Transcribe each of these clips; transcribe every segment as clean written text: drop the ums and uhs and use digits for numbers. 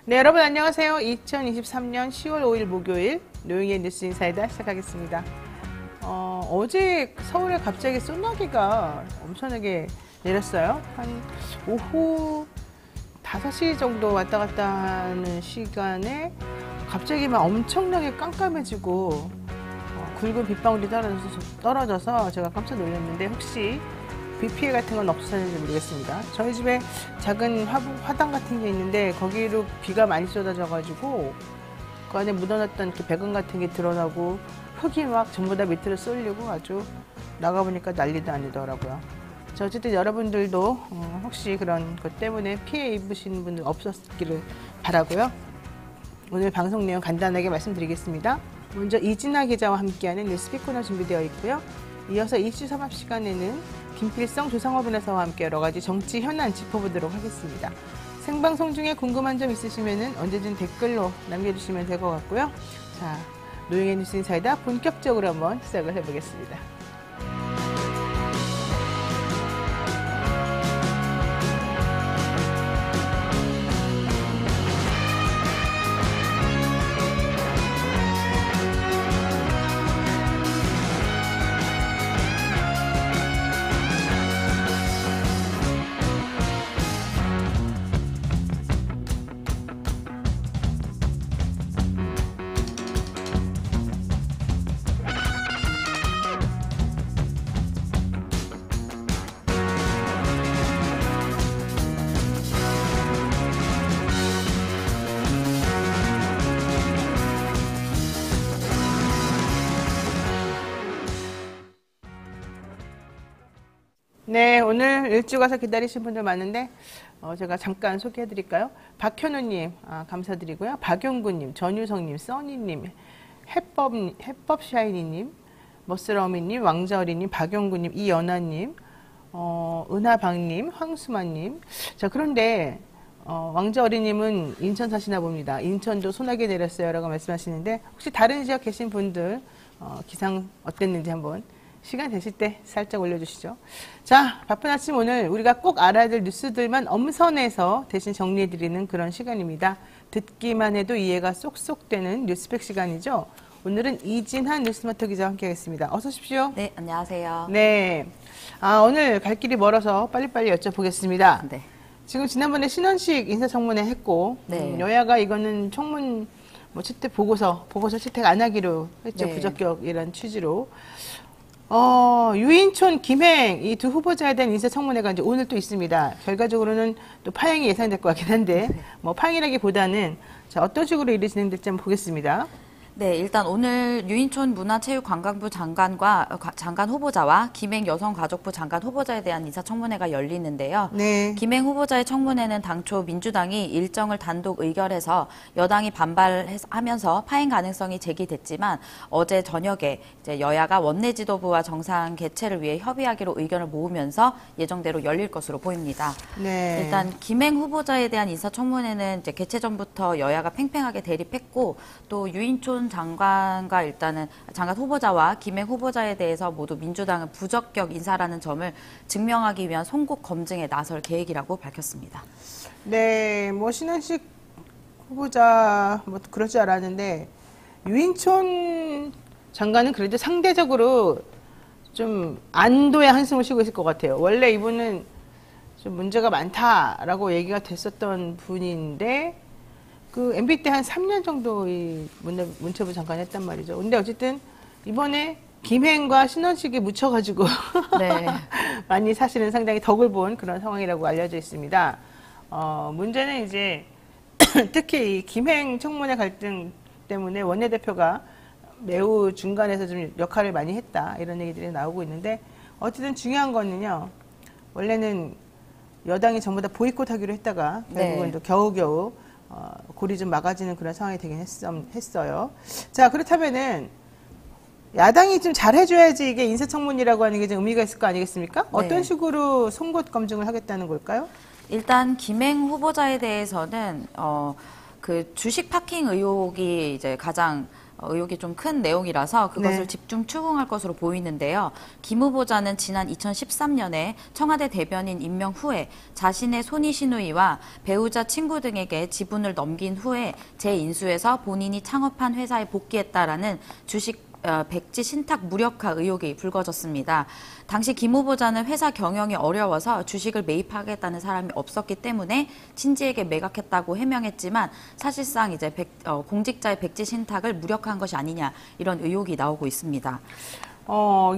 네, 여러분 안녕하세요. 2023년 10월 5일 목요일 노영희의 뉴스 인사이다 시작하겠습니다. 어제 서울에 갑자기 소나기가 엄청나게 내렸어요. 한 오후 5시 정도 왔다 갔다 하는 시간에 갑자기 막 엄청나게 깜깜해지고 굵은 빗방울이 떨어져서 제가 깜짝 놀랐는데 혹시 비 피해 같은 건 없었는지 모르겠습니다. 저희 집에 작은 화단 같은 게 있는데 거기로 비가 많이 쏟아져가지고 그 안에 묻어놨던 이렇게 배관 같은 게 드러나고 흙이 막 전부 다 밑으로 쏠리고 아주 나가보니까 난리도 아니더라고요. 자, 어쨌든 여러분들도 혹시 그런 것 때문에 피해 입으시는 분들 없었기를 바라고요. 오늘 방송 내용 간단하게 말씀드리겠습니다. 먼저 이진아 기자와 함께하는 뉴스픽 코너 준비되어 있고요. 이어서 이슈 삼합 시간에는 김필성 조상호 변호사와 함께 여러 가지 정치 현안 짚어보도록 하겠습니다. 생방송 중에 궁금한 점 있으시면 언제든 댓글로 남겨주시면 될 것 같고요. 자, 노영의 뉴스 인사이다 본격적으로 한번 시작을 해보겠습니다. 네, 오늘 일찍 와서 기다리신 분들 많은데 제가 잠깐 소개해드릴까요? 박현우님 감사드리고요. 박용구님, 전유성님, 써니님, 해법샤이니님, 머스러미님, 왕자어리님, 박용구님, 이연아님, 은하방님, 황수만님. 자, 그런데 왕자어리님은 인천 사시나 봅니다. 인천도 소나기 내렸어요 라고 말씀하시는데 혹시 다른 지역 계신 분들 기상 어땠는지 한번 시간 되실 때 살짝 올려주시죠. 자, 바쁜 아침 오늘 우리가 꼭 알아야 될 뉴스들만 엄선해서 대신 정리해드리는 그런 시간입니다. 듣기만 해도 이해가 쏙쏙 되는 뉴스팩 시간이죠. 오늘은 이진한 뉴스마터 기자와 함께하겠습니다. 어서 오십시오. 네, 안녕하세요. 네, 오늘 갈 길이 멀어서 빨리빨리 여쭤보겠습니다. 네. 지금 지난번에 신원식 인사청문회 했고 네. 여야가 이거는 청문 채택 보고서 채택 안 하기로 했죠. 네. 부적격이라는 취지로. 유인촌, 김행 이 두 후보자에 대한 인사청문회가 이제 오늘 또 있습니다. 결과적으로는 또 파행이 예상될 것 같긴 한데, 파행이라기보다는 자, 어떤 식으로 일이 진행될지 한번 보겠습니다. 네, 일단 오늘 유인촌 문화체육관광부 장관 후보자와 김행 여성가족부 장관 후보자에 대한 인사청문회가 열리는데요. 네. 김행 후보자의 청문회는 당초 민주당이 일정을 단독 의결해서 여당이 반발하면서 파행 가능성이 제기됐지만 어제 저녁에 이제 여야가 원내 지도부와 정상 개최를 위해 협의하기로 의견을 모으면서 예정대로 열릴 것으로 보입니다. 네. 일단 김행 후보자에 대한 인사청문회는 이제 개최 전부터 여야가 팽팽하게 대립했고 또 유인촌 장관과 일단은 장관 후보자와 김행 후보자에 대해서 모두 민주당은 부적격 인사라는 점을 증명하기 위한 송국 검증에 나설 계획이라고 밝혔습니다. 네, 신원식 후보자 그럴 줄 알았는데 유인촌 장관은 그래도 상대적으로 좀 안도의 한숨을 쉬고 있을 것 같아요. 원래 이분은 좀 문제가 많다라고 얘기가 됐었던 분인데 그 MB 때 한 3년 정도 이 문체부 장관 했단 말이죠. 근데 어쨌든 이번에 김행과 신원식이 묻혀가지고 네. 많이 사실은 상당히 덕을 본 그런 상황이라고 알려져 있습니다. 문제는 이제 특히 이 김행 청문회 갈등 때문에 원내대표가 매우 중간에서 좀 역할을 많이 했다 이런 얘기들이 나오고 있는데 어쨌든 중요한 거는요. 원래는 여당이 전부 다 보이콧하기로 했다가 결국은 또 겨우겨우 골이 좀 막아지는 그런 상황이 되긴 했어요. 자, 그렇다면은 야당이 좀 잘해줘야지 이게 인사청문이라고 하는 게 좀 의미가 있을 거 아니겠습니까? 네. 어떤 식으로 송곳 검증을 하겠다는 걸까요? 일단 김행 후보자에 대해서는 그 주식 파킹 의혹이 이제 가장 의혹이 좀 큰 내용이라서 그것을 네. 집중 추궁할 것으로 보이는데요. 김 후보자는 지난 2013년에 청와대 대변인 임명 후에 자신의 손이시누이와 배우자 친구 등에게 지분을 넘긴 후에 재인수해서 본인이 창업한 회사에 복귀했다라는 주식 백지 신탁 무력화 의혹이 불거졌습니다. 당시 김 후보자는 회사 경영이 어려워서 주식을 매입하겠다는 사람이 없었기 때문에 친지에게 매각했다고 해명했지만 사실상 이제 공직자의 백지 신탁을 무력화한 것이 아니냐 이런 의혹이 나오고 있습니다.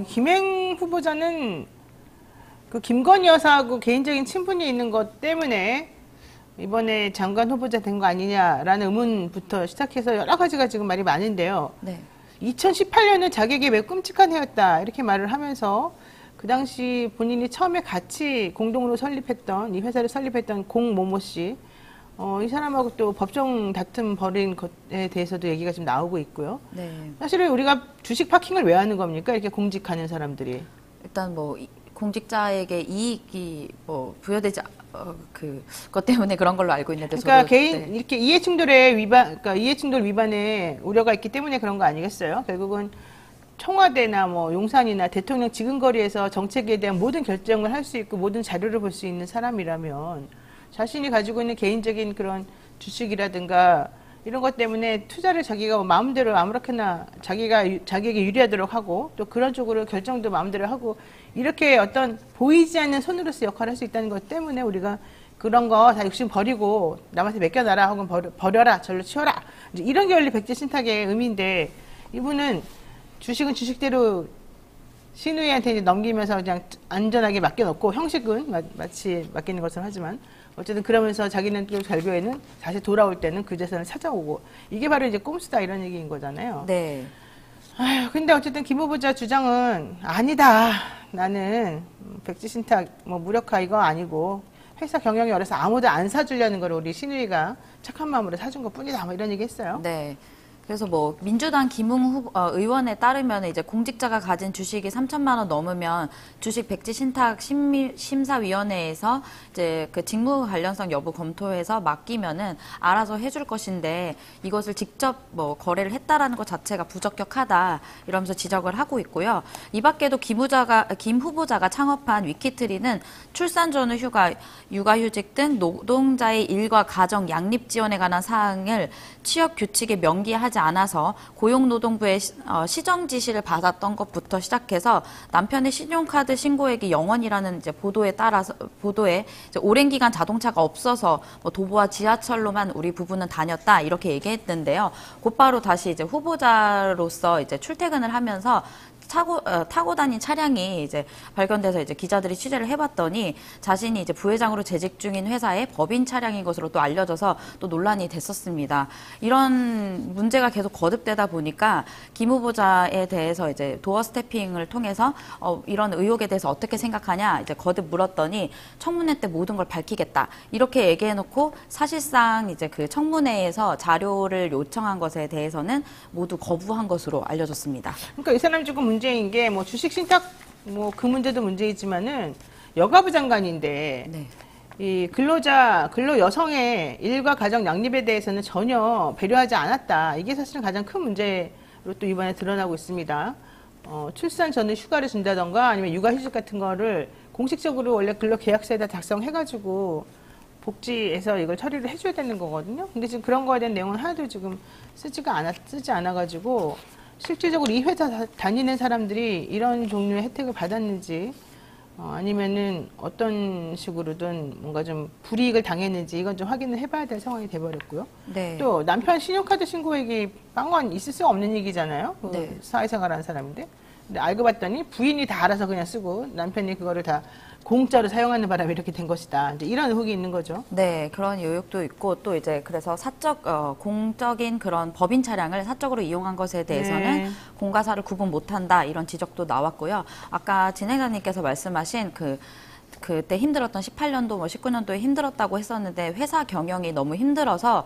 김행 후보자는 그 김건희 여사하고 개인적인 친분이 있는 것 때문에 이번에 장관 후보자 된 거 아니냐라는 의문부터 시작해서 여러 가지가 지금 말이 많은데요. 네. 2018년은 자기에게 매우 끔찍한 해였다 이렇게 말을 하면서 그 당시 본인이 처음에 같이 공동으로 설립했던 이 회사를 설립했던 공모모 씨, 이 사람하고 또 법정 다툼 벌인 것에 대해서도 얘기가 좀 나오고 있고요. 네. 사실은 우리가 주식 파킹을 왜 하는 겁니까? 이렇게 공직하는 사람들이. 일단 공직자에게 이익이 부여되지 그것 때문에 그런 걸로 알고 있는데 그러니까 저도, 네. 이렇게 그러니까 이해충돌 위반에 우려가 있기 때문에 그런 거 아니겠어요? 결국은 청와대나 용산이나 대통령 지근거리에서 정책에 대한 모든 결정을 할 수 있고 모든 자료를 볼 수 있는 사람이라면 자신이 가지고 있는 개인적인 그런 주식이라든가 이런 것 때문에 투자를 자기가 마음대로 아무렇게나 자기에게 유리하도록 하고 또 그런 쪽으로 결정도 마음대로 하고 이렇게 어떤 보이지 않는 손으로서 역할을 할 수 있다는 것 때문에 우리가 그런 거 다 욕심 버리고 남한테 맡겨놔라 혹은 버려라 절로 치워라 이런 게 원래 백지 신탁의 의미인데 이분은 주식은 주식대로 신우이한테 이제 넘기면서 그냥 안전하게 맡겨놓고 형식은 마치 맡기는 것처럼 하지만 어쨌든 그러면서 자기는 또 결국에는 다시 돌아올 때는 그 재산을 찾아오고 이게 바로 이제 꼼수다 이런 얘기인 거잖아요. 네. 아휴, 근데 어쨌든 김 후보자 주장은 아니다. 나는 백지 신탁 무력화 이거 아니고 회사 경영이 어려서 아무도 안 사주려는 걸 우리 신우이가 착한 마음으로 사준 것 뿐이다. 이런 얘기 했어요. 네. 그래서 민주당 김웅 의원에 따르면 이제 공직자가 가진 주식이 3천만 원 넘으면 주식 백지 신탁 심사위원회에서 이제 그 직무 관련성 여부 검토해서 맡기면은 알아서 해줄 것인데 이것을 직접 거래를 했다라는 것 자체가 부적격하다 이러면서 지적을 하고 있고요. 이 밖에도 김 후보자가 창업한 위키트리는 출산 전후 휴가, 육아휴직 등 노동자의 일과 가정 양립 지원에 관한 사항을 취업 규칙에 명기하지 않아서 고용노동부의 시정 지시를 받았던 것부터 시작해서 남편의 신용카드 신고액이 0원이라는 이제 보도에 이제 오랜 기간 자동차가 없어서 도보와 지하철로만 우리 부부는 다녔다 이렇게 얘기했는데요. 곧바로 다시 이제 후보자로서 이제 출퇴근을 하면서 타고 다닌 차량이 이제 발견돼서 이제 기자들이 취재를 해봤더니 자신이 이제 부회장으로 재직 중인 회사의 법인 차량인 것으로 또 알려져서 또 논란이 됐었습니다. 이런 문제가 계속 거듭되다 보니까 김 후보자에 대해서 이제 도어 스태핑을 통해서 이런 의혹에 대해서 어떻게 생각하냐 이제 거듭 물었더니 청문회 때 모든 걸 밝히겠다 이렇게 얘기해놓고 사실상 이제 그 청문회에서 자료를 요청한 것에 대해서는 모두 거부한 것으로 알려졌습니다. 그러니까 이 사람이 조금 문제인 게 주식 신탁 그 문제도 문제이지만은 여가부 장관인데 네. 이 근로 여성의 일과 가정 양립에 대해서는 전혀 배려하지 않았다. 이게 사실은 가장 큰 문제로 또 이번에 드러나고 있습니다. 출산 전에 휴가를 준다던가 아니면 육아휴직 같은 거를 공식적으로 원래 근로계약서에다 작성해가지고 복지에서 이걸 처리를 해줘야 되는 거거든요. 근데 지금 그런 거에 대한 내용은 하나도 지금 쓰지 않아가지고 실질적으로 이 회사 다니는 사람들이 이런 종류의 혜택을 받았는지 아니면은 어떤 식으로든 뭔가 좀 불이익을 당했는지 이건 좀 확인을 해봐야 될 상황이 돼버렸고요. 네. 또 남편 신용카드 신고액이 빵원 있을 수 없는 얘기잖아요. 네. 사회생활하는 사람인데. 근데 알고 봤더니 부인이 다 알아서 그냥 쓰고 남편이 그거를 다 공짜로 사용하는 바람에 이렇게 된 것이다. 이제 이런 의혹이 있는 거죠. 네, 그런 의혹도 있고 또 이제 그래서 공적인 그런 법인 차량을 사적으로 이용한 것에 대해서는 네. 공과사를 구분 못한다 이런 지적도 나왔고요. 아까 진행자님께서 말씀하신 그 그때 힘들었던 18년도, 뭐 19년도에 힘들었다고 했었는데 회사 경영이 너무 힘들어서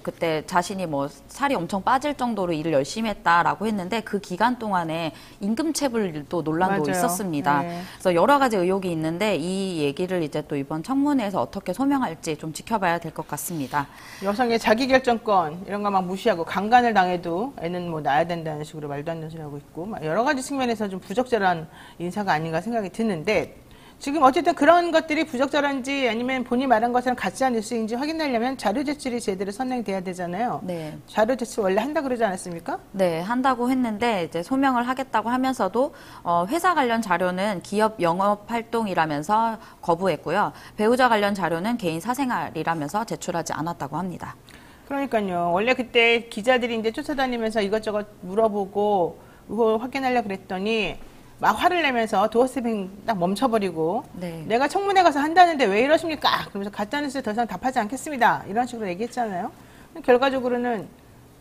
그때 자신이 뭐 살이 엄청 빠질 정도로 일을 열심히 했다라고 했는데 그 기간 동안에 임금체불도 논란도 맞아요. 있었습니다. 네. 그래서 여러 가지 의혹이 있는데 이 얘기를 이제 또 이번 청문회에서 어떻게 소명할지 좀 지켜봐야 될 것 같습니다. 여성의 자기결정권 이런 거 막 무시하고 강간을 당해도 애는 뭐 낳아야 된다는 식으로 말도 안 되는 소리 하고 있고 막 여러 가지 측면에서 좀 부적절한 인사가 아닌가 생각이 드는데 지금 어쨌든 그런 것들이 부적절한지 아니면 본인이 말한 것처럼 가짜 뉴스인지 확인하려면 자료 제출이 제대로 선행돼야 되잖아요. 네. 자료 제출 원래 한다 그러지 않았습니까? 네, 한다고 했는데 이제 소명을 하겠다고 하면서도 회사 관련 자료는 기업 영업 활동이라면서 거부했고요. 배우자 관련 자료는 개인 사생활이라면서 제출하지 않았다고 합니다. 그러니까요. 원래 그때 기자들이 이제 쫓아다니면서 이것저것 물어보고 의혹 확인하려고 그랬더니 막 화를 내면서 도어스텝ing 딱 멈춰버리고 네. 내가 청문회 가서 한다는데 왜 이러십니까? 그러면서 가짜뉴스 더 이상 답하지 않겠습니다. 이런 식으로 얘기했잖아요. 결과적으로는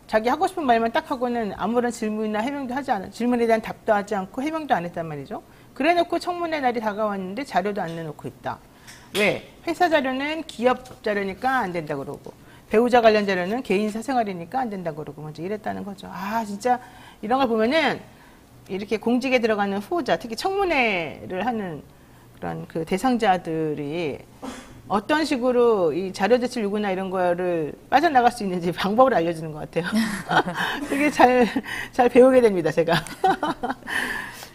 자기 하고 싶은 말만 딱 하고는 아무런 질문이나 해명도 하지 않아 질문에 대한 답도 하지 않고 해명도 안 했단 말이죠. 그래놓고 청문회 날이 다가왔는데 자료도 안 내놓고 있다. 왜? 회사 자료는 기업 자료니까 안 된다 그러고 배우자 관련 자료는 개인 사생활이니까 안 된다 그러고 먼저 이랬다는 거죠. 아 진짜 이런 걸 보면은 이렇게 공직에 들어가는 후보자, 특히 청문회를 하는 그런 그 대상자들이 어떤 식으로 이 자료 제출 요구나 이런 거를 빠져나갈 수 있는지 방법을 알려주는 것 같아요. 되게 잘 배우게 됩니다, 제가.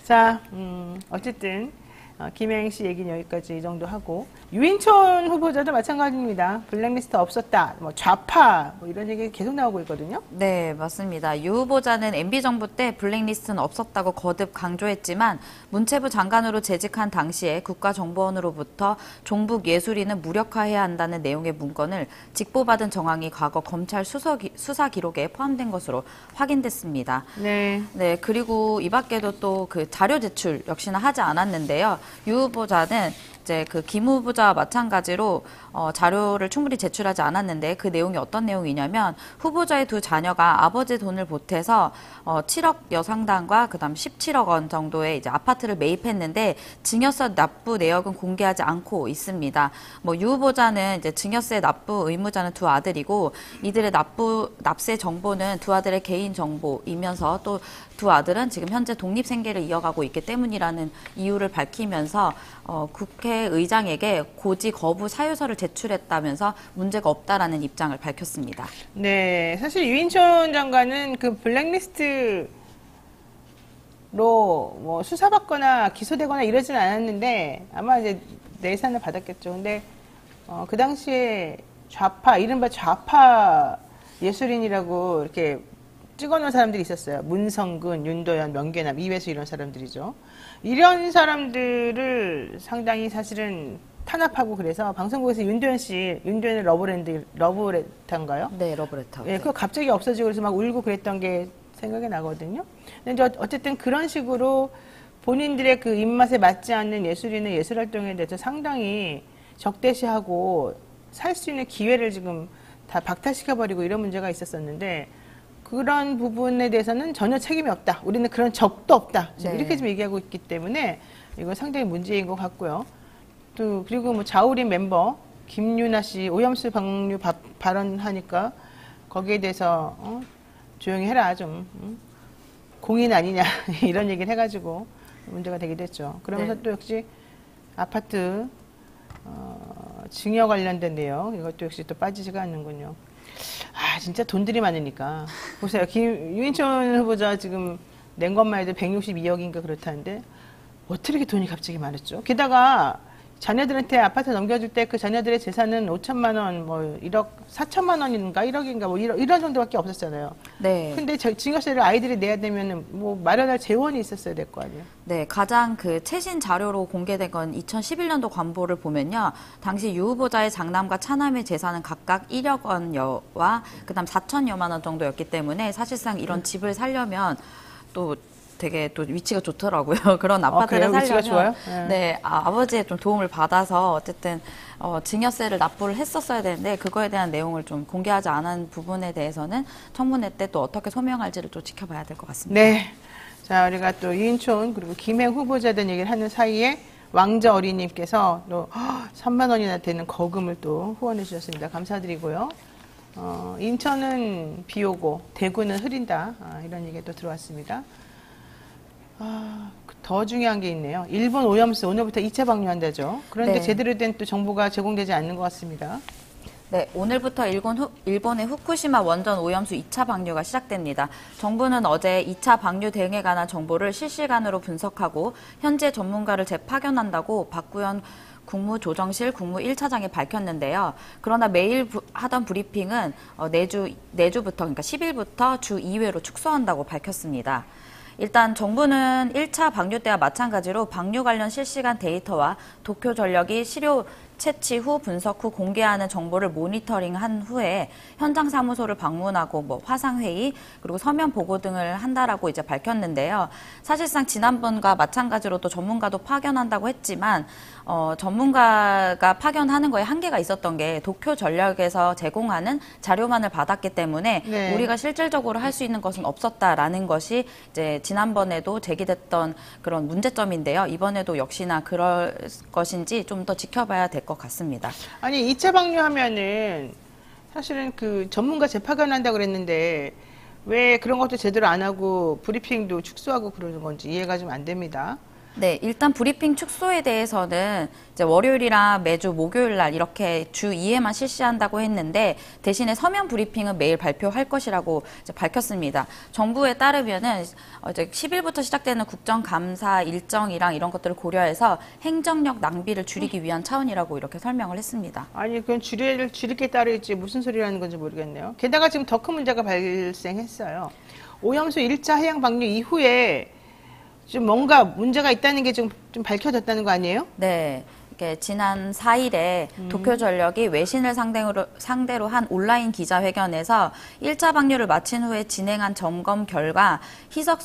자, 어쨌든 김혜영 씨 얘기는 여기까지 이 정도 하고 유인촌 후보자도 마찬가지입니다. 블랙리스트 없었다, 뭐 좌파 뭐 이런 얘기 계속 나오고 있거든요. 네, 맞습니다. 유 후보자는 MB정부 때 블랙리스트는 없었다고 거듭 강조했지만 문체부 장관으로 재직한 당시에 국가정보원으로부터 종북 예술인은 무력화해야 한다는 내용의 문건을 직보받은 정황이 과거 검찰 수사 기록에 포함된 것으로 확인됐습니다. 네. 네, 그리고 이 밖에도 또 그 자료 제출 역시나 하지 않았는데요. 유 후보자는 이제 그 김 후보자와 마찬가지로 자료를 충분히 제출하지 않았는데 그 내용이 어떤 내용이냐면 후보자의 두 자녀가 아버지 돈을 보태서 7억여 상당과 그다음 17억 원 정도의 이제 아파트를 매입했는데 증여세 납부 내역은 공개하지 않고 있습니다. 뭐 유 후보자는 이제 증여세 납부 의무자는 두 아들이고 이들의 납세 정보는 두 아들의 개인 정보이면서 또 두 아들은 지금 현재 독립 생계를 이어가고 있기 때문이라는 이유를 밝히면서 국회의장에게 고지 거부 사유서를 제출했다면서 문제가 없다라는 입장을 밝혔습니다. 네, 사실 유인촌 장관은 그 블랙리스트로 뭐 수사받거나 기소되거나 이러진 않았는데 아마 이제 내산을 받았겠죠. 근데 그 당시에 좌파, 이른바 좌파 예술인이라고 이렇게 찍어놓은 사람들이 있었어요. 문성근, 윤도현, 명계남, 이회수 이런 사람들이죠. 이런 사람들을 상당히 사실은 탄압하고 그래서 방송국에서 윤도현의 러브레터인가요? 네, 러브레터. 예, 그거 갑자기 없어지고 그래서 막 울고 그랬던 게 생각이 나거든요. 근데 이제 어쨌든 그런 식으로 본인들의 그 입맛에 맞지 않는 예술인의 예술 활동에 대해서 상당히 적대시하고 살 수 있는 기회를 지금 다 박탈시켜버리고 이런 문제가 있었었는데 그런 부분에 대해서는 전혀 책임이 없다. 우리는 그런 적도 없다. 지금 네. 이렇게 지금 얘기하고 있기 때문에 이건 상당히 문제인 것 같고요. 또 그리고 뭐 자우림 멤버 김유나 씨 오염수 방류 발언하니까 거기에 대해서 조용히 해라 좀 공인 아니냐 이런 얘기를 해가지고 문제가 되기도 했죠. 그러면서 네. 또 역시 아파트 증여 관련된 내용 이것도 역시 또 빠지지가 않는군요. 아 진짜 돈들이 많으니까 보세요. 유인촌 후보자 지금 낸 것만 해도 162억인가 그렇다는데 어떻게 이렇게 돈이 갑자기 많았죠? 게다가 자녀들한테 아파트 넘겨줄 때 그 자녀들의 재산은 5천만 원, 뭐 1억 4천만 원인가 1억인가 뭐 이런 정도밖에 없었잖아요. 네. 근데 증여세를 아이들이 내야 되면은 뭐 마련할 재원이 있었어야 될 거 아니에요. 네, 가장 그 최신 자료로 공개된 건 2011년도 관보를 보면요. 당시 유 후보자의 장남과 차남의 재산은 각각 1억 원여와 그다음 4천여만 원 정도였기 때문에 사실상 이런 집을 살려면 또 되게 또 위치가 좋더라고요. 그런 아파트를 그래요? 위치가 살려면 좋아요? 네, 아버지의 좀 도움을 받아서 어쨌든 증여세를 납부를 했었어야 되는데 그거에 대한 내용을 좀 공개하지 않은 부분에 대해서는 청문회 때 또 어떻게 소명할지를 또 지켜봐야 될 것 같습니다. 네. 자, 우리가 또 유인촌 그리고 김행 후보자 된 얘기를 하는 사이에 왕자 어린이님께서 또 3만 원이나 되는 거금을 또 후원해 주셨습니다. 감사드리고요. 인천은 비 오고 대구는 흐린다. 이런 얘기가 또 들어왔습니다. 더 중요한 게 있네요. 일본 오염수 오늘부터 2차 방류한다죠. 그런데 네. 제대로 된 또 정보가 제공되지 않는 것 같습니다. 네, 오늘부터 일본의 후쿠시마 원전 오염수 2차 방류가 시작됩니다. 정부는 어제 2차 방류 대응에 관한 정보를 실시간으로 분석하고 현재 전문가를 재파견한다고 박구현 국무조정실 국무 1차장이 밝혔는데요. 그러나 매일 하던 브리핑은 내주부터 그러니까 10일부터 주 2회로 축소한다고 밝혔습니다. 일단 정부는 1차 방류 때와 마찬가지로 방류 관련 실시간 데이터와 도쿄전력이 시료 채취 후 분석 후 공개하는 정보를 모니터링한 후에 현장 사무소를 방문하고 화상회의 그리고 서면 보고 등을 한다라고 이제 밝혔는데요. 사실상 지난번과 마찬가지로 또 전문가도 파견한다고 했지만 전문가가 파견하는 거에 한계가 있었던 게 도쿄전력에서 제공하는 자료만을 받았기 때문에 네. 우리가 실질적으로 할 수 있는 것은 없었다라는 것이 이제 지난번에도 제기됐던 그런 문제점인데요. 이번에도 역시나 그럴 것인지 좀 더 지켜봐야 될 것 같습니다. 아니 2차 방류하면은 사실은 그 전문가 재파견한다고 그랬는데 왜 그런 것도 제대로 안 하고 브리핑도 축소하고 그러는 건지 이해가 좀 안 됩니다. 네, 일단 브리핑 축소에 대해서는 이제 월요일이랑 매주 목요일 날 이렇게 주 2회만 실시한다고 했는데 대신에 서면 브리핑은 매일 발표할 것이라고 이제 밝혔습니다. 정부에 따르면은 이제 10일부터 시작되는 국정감사 일정이랑 이런 것들을 고려해서 행정력 낭비를 줄이기 위한 차원이라고 이렇게 설명을 했습니다. 아니 그건 줄일 게 따르지 무슨 소리라는 건지 모르겠네요. 게다가 지금 더 큰 문제가 발생했어요. 오염수 1차 해양 방류 이후에 좀 뭔가 문제가 있다는 게 좀 밝혀졌다는 거 아니에요? 네. 이렇게 지난 4일에 도쿄전력이 외신을 상대로 한 온라인 기자회견에서 1차 방류를 마친 후에 진행한 점검 결과 희석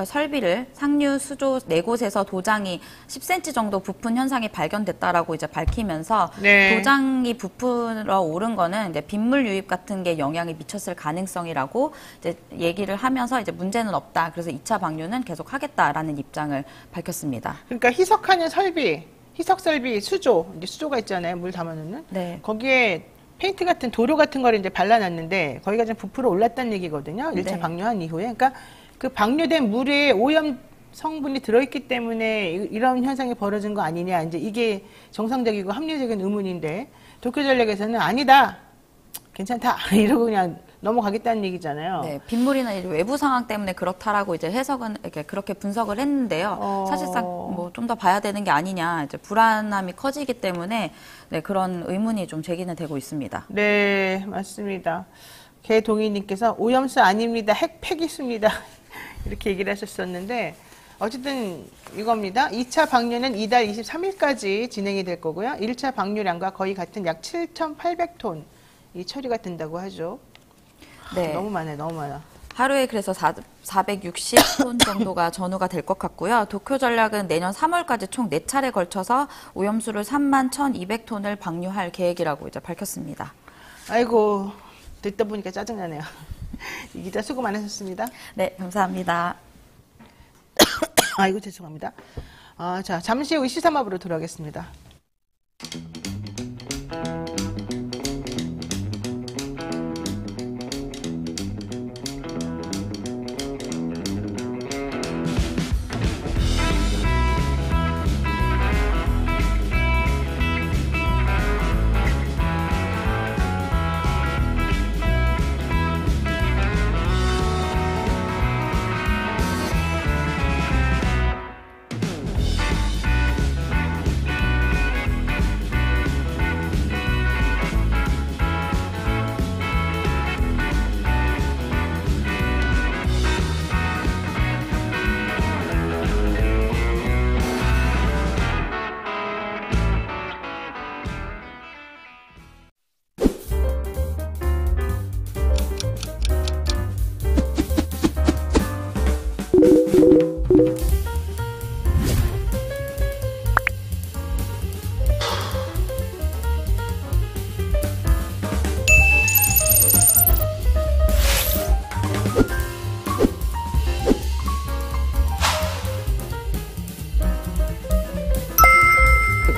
설비를 상류 수조 4곳에서 도장이 10cm 정도 부푼 현상이 발견됐다라고 이제 밝히면서 네. 도장이 부풀어 오른 거는 이제 빗물 유입 같은 게 영향이 미쳤을 가능성이라고 이제 얘기를 하면서 이제 문제는 없다. 그래서 2차 방류는 계속 하겠다라는 입장을 밝혔습니다. 그러니까 희석하는 설비, 희석 설비 수조, 이제 수조가 있잖아요. 물 담아놓는. 네. 거기에 페인트 같은 도료 같은 거를 이제 발라놨는데 거기가 좀 부풀어 올랐다는 얘기거든요. 1차 네. 방류한 이후에. 그러니까 그 방류된 물에 오염 성분이 들어있기 때문에 이런 현상이 벌어진 거 아니냐. 이제 이게 정상적이고 합리적인 의문인데 도쿄전력에서는 아니다. 괜찮다. 이러고 그냥 넘어가겠다는 얘기잖아요. 네, 빗물이나 외부 상황 때문에 그렇다라고 이제 해석은 이렇게 그렇게 분석을 했는데요. 사실상 뭐 좀 더 봐야 되는 게 아니냐, 이제 불안함이 커지기 때문에 네, 그런 의문이 좀 제기는 되고 있습니다. 네, 맞습니다. 개동희님께서 오염수 아닙니다. 핵 있습니다. 이렇게 얘기를 하셨었는데 어쨌든 이겁니다. 2차 방류는 이달 23일까지 진행이 될 거고요. 1차 방류량과 거의 같은 약 7,800톤 이 처리가 된다고 하죠. 네. 너무 많아요. 너무 많아. 하루에 그래서 460톤 정도가 전후가 될 것 같고요. 도쿄전력은 내년 3월까지 총 4차례 걸쳐서 오염수를 31,200톤을 방류할 계획이라고 이제 밝혔습니다. 아이고, 듣다 보니까 짜증나네요. 이 기자 수고 많으셨습니다. 네, 감사합니다. 아이고, 죄송합니다. 자, 잠시 후 시사마으로 돌아오겠습니다.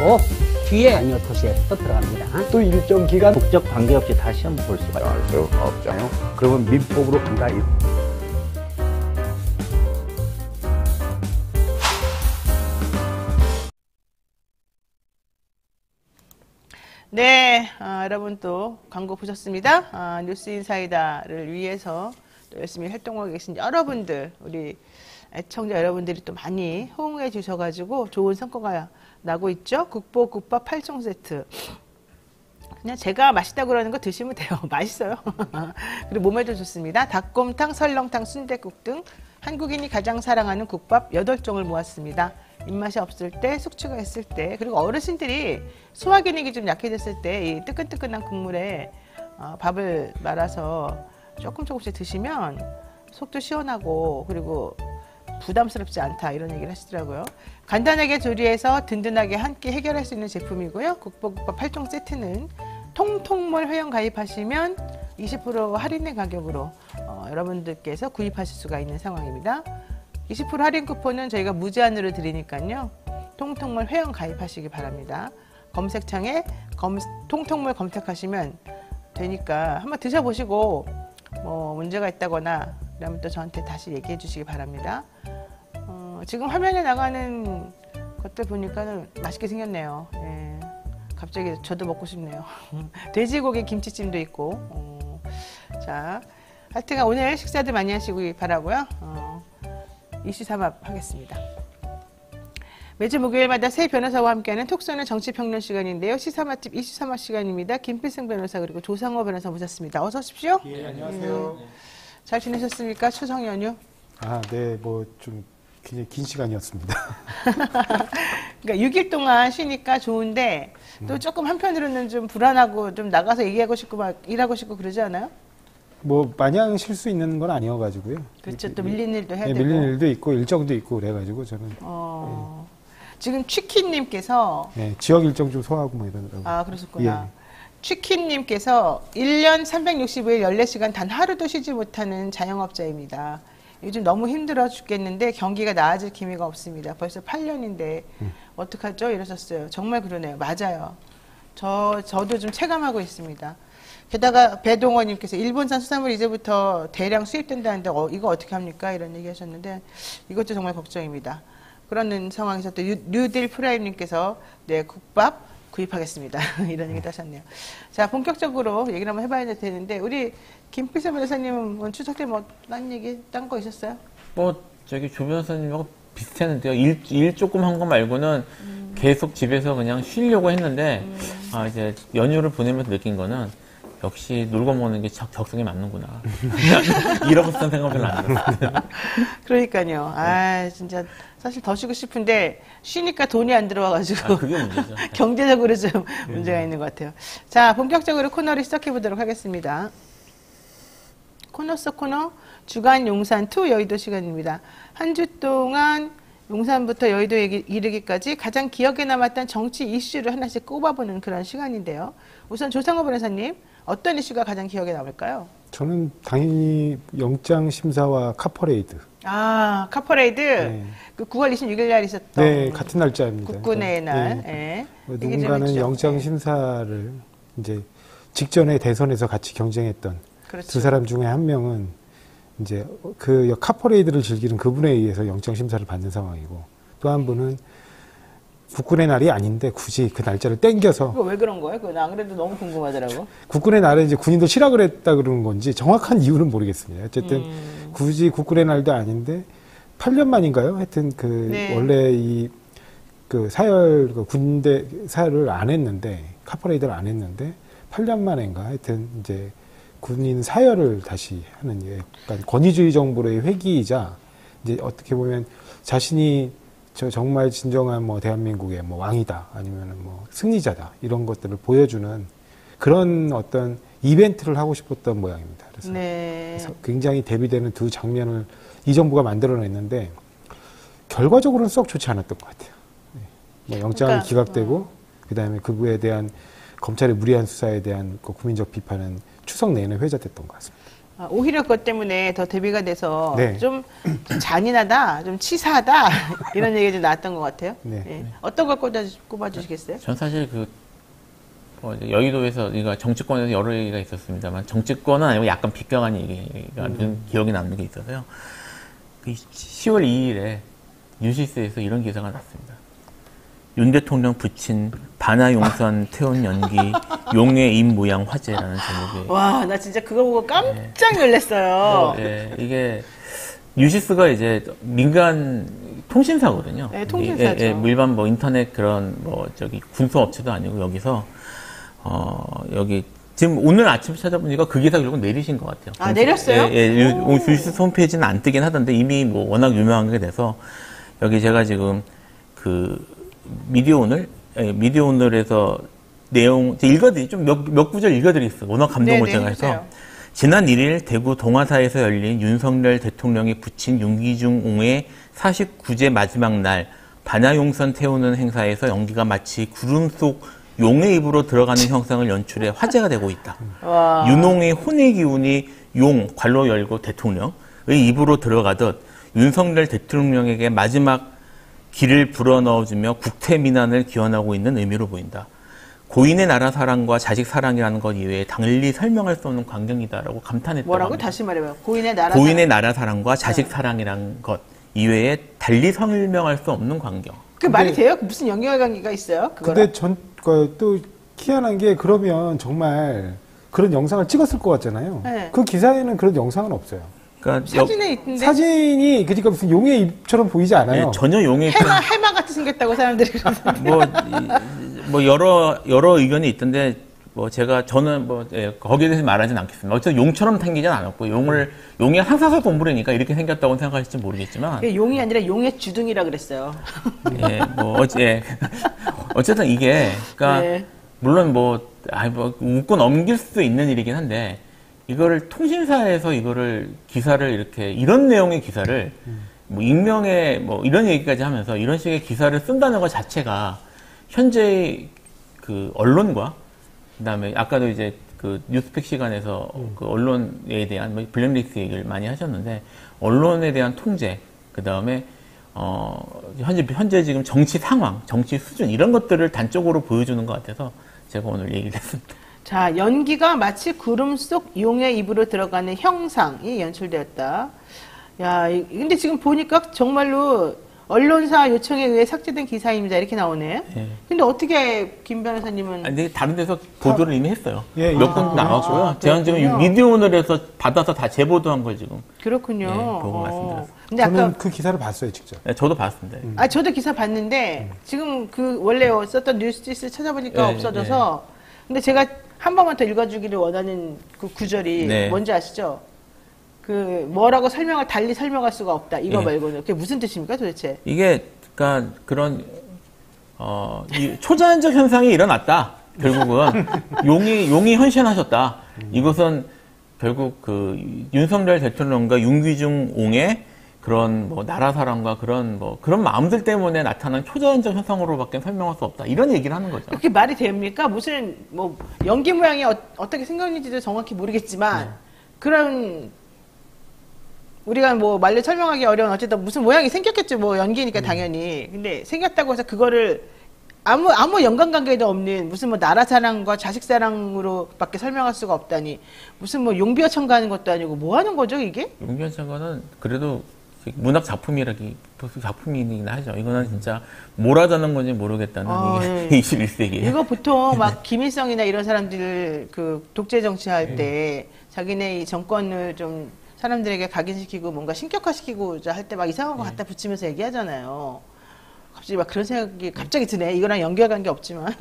하고 뒤에 아니요 토시에 또 들어갑니다. 또 일정 기간 국적 관계없이 다 시험 볼 수가 있어요. 알 수 없잖아요. 그러면 민법으로 간다. 네, 여러분 또 광고 보셨습니다. 뉴스인사이다를 위해서 또 열심히 활동하고 계신 여러분들, 우리 애청자 여러분들이 또 많이 호응해 주셔가지고 좋은 성과가 나고 있죠. 국밥 8종 세트. 그냥 제가 맛있다고 그러는 거 드시면 돼요. 맛있어요. 그리고 몸에도 좋습니다. 닭곰탕, 설렁탕, 순댓국 등 한국인이 가장 사랑하는 국밥 8종을 모았습니다. 입맛이 없을 때, 숙취가 있을 때, 그리고 어르신들이 소화 기능이 좀 약해졌을 때 이 뜨끈뜨끈한 국물에 밥을 말아서 조금씩 드시면 속도 시원하고 그리고 부담스럽지 않다 이런 얘기를 하시더라고요. 간단하게 조리해서 든든하게 한 끼 해결할 수 있는 제품이고요. 국밥 8종 세트는 통통몰 회원 가입하시면 20% 할인된 가격으로 여러분들께서 구입하실 수가 있는 상황입니다. 20% 할인 쿠폰은 저희가 무제한으로 드리니까요. 통통몰 회원 가입하시기 바랍니다. 검색창에 통통몰 검색하시면 되니까 한번 드셔보시고 뭐 문제가 있다거나 그러면 또 저한테 다시 얘기해 주시기 바랍니다. 지금 화면에 나가는 것들 보니까는 맛있게 생겼네요. 예, 갑자기 저도 먹고 싶네요. 돼지고기 김치찜도 있고. 자, 하여튼 오늘 식사들 많이 하시기 바라고요. 이슈 삼합 하겠습니다. 매주 목요일마다 새 변호사와 함께하는 톡쏘는 정치평론 시간인데요. 시사 맛집 이슈 삼합 시간입니다. 김필승 변호사 그리고 조상호 변호사 모셨습니다. 어서 오십시오. 예, 안녕하세요. 잘 지내셨습니까? 추석 연휴? 네, 뭐 좀 굉장히 긴 시간이었습니다. 그러니까 6일 동안 쉬니까 좋은데 또 조금 한편으로는 좀 불안하고 좀 나가서 얘기하고 싶고 막 일하고 싶고 그러지 않아요? 뭐 마냥 쉴 수 있는 건 아니어가지고요. 그렇죠. 또 밀린 일도 해야 네, 되고. 밀린 일도 있고 일정도 있고 그래가지고 저는 지금 취키님께서 지역 일정 좀 소화하고 뭐 이러더라고요. 그러셨구나. 취키님께서 1년 365일 14시간 단 하루도 쉬지 못하는 자영업자입니다. 요즘 너무 힘들어 죽겠는데 경기가 나아질 기미가 없습니다. 벌써 8년인데 어떡하죠? 이러셨어요. 정말 그러네요. 맞아요. 저도 좀 체감하고 있습니다. 게다가 배동원님께서 일본산 수산물 이제부터 대량 수입된다는데 이거 어떻게 합니까? 이런 얘기 하셨는데 이것도 정말 걱정입니다. 그런 상황에서 또 뉴딜 프라임님께서 네, 국밥 구입하겠습니다. 이런 얘기도 하셨네요. 자, 본격적으로 얘기를 한번 해봐야 되는데 우리 김필승 변호사님은 추석 때 뭐 딴 거 있었어요? 뭐 저기 조 변호사님하고 비슷했는데요. 일 조금 한 거 말고는 계속 집에서 그냥 쉬려고 했는데 이제 연휴를 보내면서 느낀 거는 역시 놀고 먹는 게 적성에 맞는구나. 이러고 쓴 생각 별로 안 들었어요. 그러니까요. 진짜 사실 더 쉬고 싶은데 쉬니까 돈이 안 들어와가지고 그게 문제죠. 경제적으로 좀 문제가 있는 것 같아요. 자, 본격적으로 코너를 시작해 보도록 하겠습니다. 코너 속 코너 주간 용산 투 여의도 시간입니다. 한 주 동안 용산부터 여의도에 이르기까지 가장 기억에 남았던 정치 이슈를 하나씩 꼽아보는 그런 시간인데요. 우선 조상호 변호사님, 어떤 이슈가 가장 기억에 남을까요? 저는 당연히 영장 심사와 카퍼레이드. 카퍼레이드. 네. 그 9월 26일 날 있었던. 네, 같은 날짜입니다. 국군의 날. 네. 예. 누군가는 영장 심사를 이제 직전에 대선에서 같이 경쟁했던 그렇죠. 두 사람 중에 한 명은 이제 그 카퍼레이드를 즐기는 그분에 의해서 영장 심사를 받는 상황이고 또 한 분은 국군의 날이 아닌데 굳이 그 날짜를 땡겨서 그거 왜 그런 거예요? 그거 안 그래도 너무 궁금하더라고. 국군의 날에 이제 군인도 실학을 했다 그러는 건지 정확한 이유는 모르겠습니다. 어쨌든 굳이 국군의 날도 아닌데 8년 만인가요? 하여튼 네. 원래 그 사열 군대 사열을 안 했는데 카퍼레이드를 안 했는데 8년 만인가 하여튼 이제 군인 사열을 다시 하는 약간 권위주의 정부의 회기이자 이제 어떻게 보면 자신이 정말 진정한 뭐 대한민국의 뭐 왕이다 아니면은 뭐 승리자다 이런 것들을 보여주는 그런 어떤 이벤트를 하고 싶었던 모양입니다. 그래서 굉장히 대비되는 두 장면을 이 정부가 만들어냈는데 결과적으로는 썩 좋지 않았던 것 같아요. 뭐 영장이 기각되고 그다음에 그거에 대한 검찰의 무리한 수사에 대한 그 국민적 비판은 추석 내내 회자됐던 것 같습니다. 오히려 그것 때문에 더 대비가 돼서 네. 좀 잔인하다, 좀 치사하다 이런 얘기가 좀 나왔던 것 같아요. 네. 예. 어떤 걸 꼽아주시겠어요? 전 사실 이제 여의도에서 정치권에서 여러 얘기가 있었습니다만 정치권은 아니고 약간 비껴간 얘기가 좀 기억에 남는 게 있어서요. 10월 2일에 뉴시스에서 이런 기사가 났습니다. 윤 대통령 부친 반야용선 태운 연기 용의 입 모양 화제라는 제목의. 와, 나 진짜 그거 보고 깜짝 놀랐어요. 예, 이게 뉴시스가 이제 민간 통신사거든요. 네, 통신사죠. 일반 뭐 인터넷 그런 군소 업체도 아니고 여기서 여기 지금 오늘 아침 찾아보니까 그 기사 결국 내리신 것 같아요. 아, 내렸어요? 뉴시스 홈페이지는 안 뜨긴 하던데 이미 뭐 워낙 유명한 게 돼서 여기 제가 지금 미디어 오늘에서 내용 읽어드리 좀 몇 구절 읽어드리겠어요. 워낙 감동을 네네, 제가 해서. 해주세요. 지난 1일 대구 동화사에서 열린 윤석열 대통령이 부친 윤기중 옹의 49제 마지막 날 반야용선 태우는 행사에서 연기가 마치 구름 속 용의 입으로 들어가는 형상을 연출해 화제가 되고 있다. 와. 윤홍의 혼의 기운이 용 괄호 열고 대통령의 입으로 들어가듯 윤석열 대통령에게 마지막 기를 불어넣어주며 국태민안을 기원하고 있는 의미로 보인다. 고인의 나라 사랑과 자식 사랑이라는 것 이외에 달리 설명할 수 없는 광경이다라고 감탄했다고 뭐라고? 합니다. 다시 말해봐요. 고인의 나라 나라 사랑과 자식 사랑이라는 것 이외에 달리 설명할 수 없는 광경. 그 말이 돼요? 무슨 연결관계가 있어요? 그거랑? 근데 또 희한한 게 그러면 정말 그런 영상을 찍었을 것 같잖아요. 네. 그 기사에는 그런 영상은 없어요. 그러니까 사진에 있는데 사진이 그러니까 무슨 용의 입처럼 보이지 않아요. 전혀 용의 해마 같이 생겼다고 사람들이 그러던데. 뭐 여러 의견이 있던데 저는 거기에 대해서 말하지는 않겠습니다. 어쨌든 용처럼 생기진 않았고 용이 항사살 동물이니까 이렇게 생겼다고 생각하실지 모르겠지만 그게 용이 아니라 용의 주둥이라 그랬어요. 어쨌든 이게 그러니까 네. 물론 웃고 넘길 수도 있는 일이긴 한데 이거를 통신사에서 기사를 이렇게 이런 내용의 기사를 익명의 이런 얘기까지 하면서 이런 식의 기사를 쓴다는 것 자체가 현재의 그 언론과 그다음에 아까도 이제 그 뉴스팩 시간에서 그 언론에 대한 블랙리스트 얘기를 많이 하셨는데 언론에 대한 통제 그다음에 현재 지금 정치 상황, 정치 수준 이런 것들을 단적으로 보여주는 것 같아서 제가 오늘 얘기를 했습니다. 자, 연기가 마치 구름 속 용의 입으로 들어가는 형상이 연출되었다. 야, 근데 지금 보니까 정말로 언론사 요청에 의해 삭제된 기사입니다. 이렇게 나오네. 예. 근데 어떻게 김 변호사님은 근데 다른 데서 보도를 이미 했어요. 예, 몇 건 나왔고요. 제가 지금 그렇군요. 미디어 오늘에서 받아서 다 재보도한 걸 지금. 그렇군요. 예, 보고 말씀드렸습니다. 근데 저는 아까 그 기사를 봤어요, 직접. 네, 저도 봤습니다. 저도 기사 봤는데 지금 그 원래 썼던 뉴스지스 찾아보니까 예, 없어져서 근데 제가 한 번만 더 읽어주기를 원하는 그 구절이 네. 뭔지 아시죠? 그 뭐라고 달리 설명할 수가 없다. 이거 예. 말고는 그게 무슨 뜻입니까 도대체? 이게 그러니까 그런 이 초자연적 현상이 일어났다. 결국은 용이 헌신하셨다. 이것은 결국 그 윤석열 대통령과 윤기중 옹의 그런 나라 사랑과 그런 마음들 때문에 나타난 초자연적 현상으로밖에 설명할 수 없다. 이런 얘기를 하는 거죠. 그게 말이 됩니까? 무슨 연기 모양이 어떻게 생겼는지도 정확히 모르겠지만 그런 우리가 말로 설명하기 어려운 어쨌든 무슨 모양이 생겼겠죠. 연기니까 당연히. 근데 생겼다고 해서 그거를 아무 연관관계도 없는 무슨 나라 사랑과 자식 사랑으로밖에 설명할 수가 없다니 무슨 용비어 첨가하는 것도 아니고 뭐 하는 거죠 이게? 용비어 첨가는 그래도 문학 작품이긴 하죠. 이거는 진짜 뭘 하자는 건지 모르겠다는 이게 21세기에. 이거 보통 김일성이나 이런 사람들 그 독재 정치할 때 자기네 이 정권을 좀 사람들에게 각인시키고 뭔가 신격화시키고자 할 때 이상한 거 갖다 붙이면서 얘기하잖아요. 갑자기 그런 생각이 갑자기 드네. 이거랑 연결관계 없지만.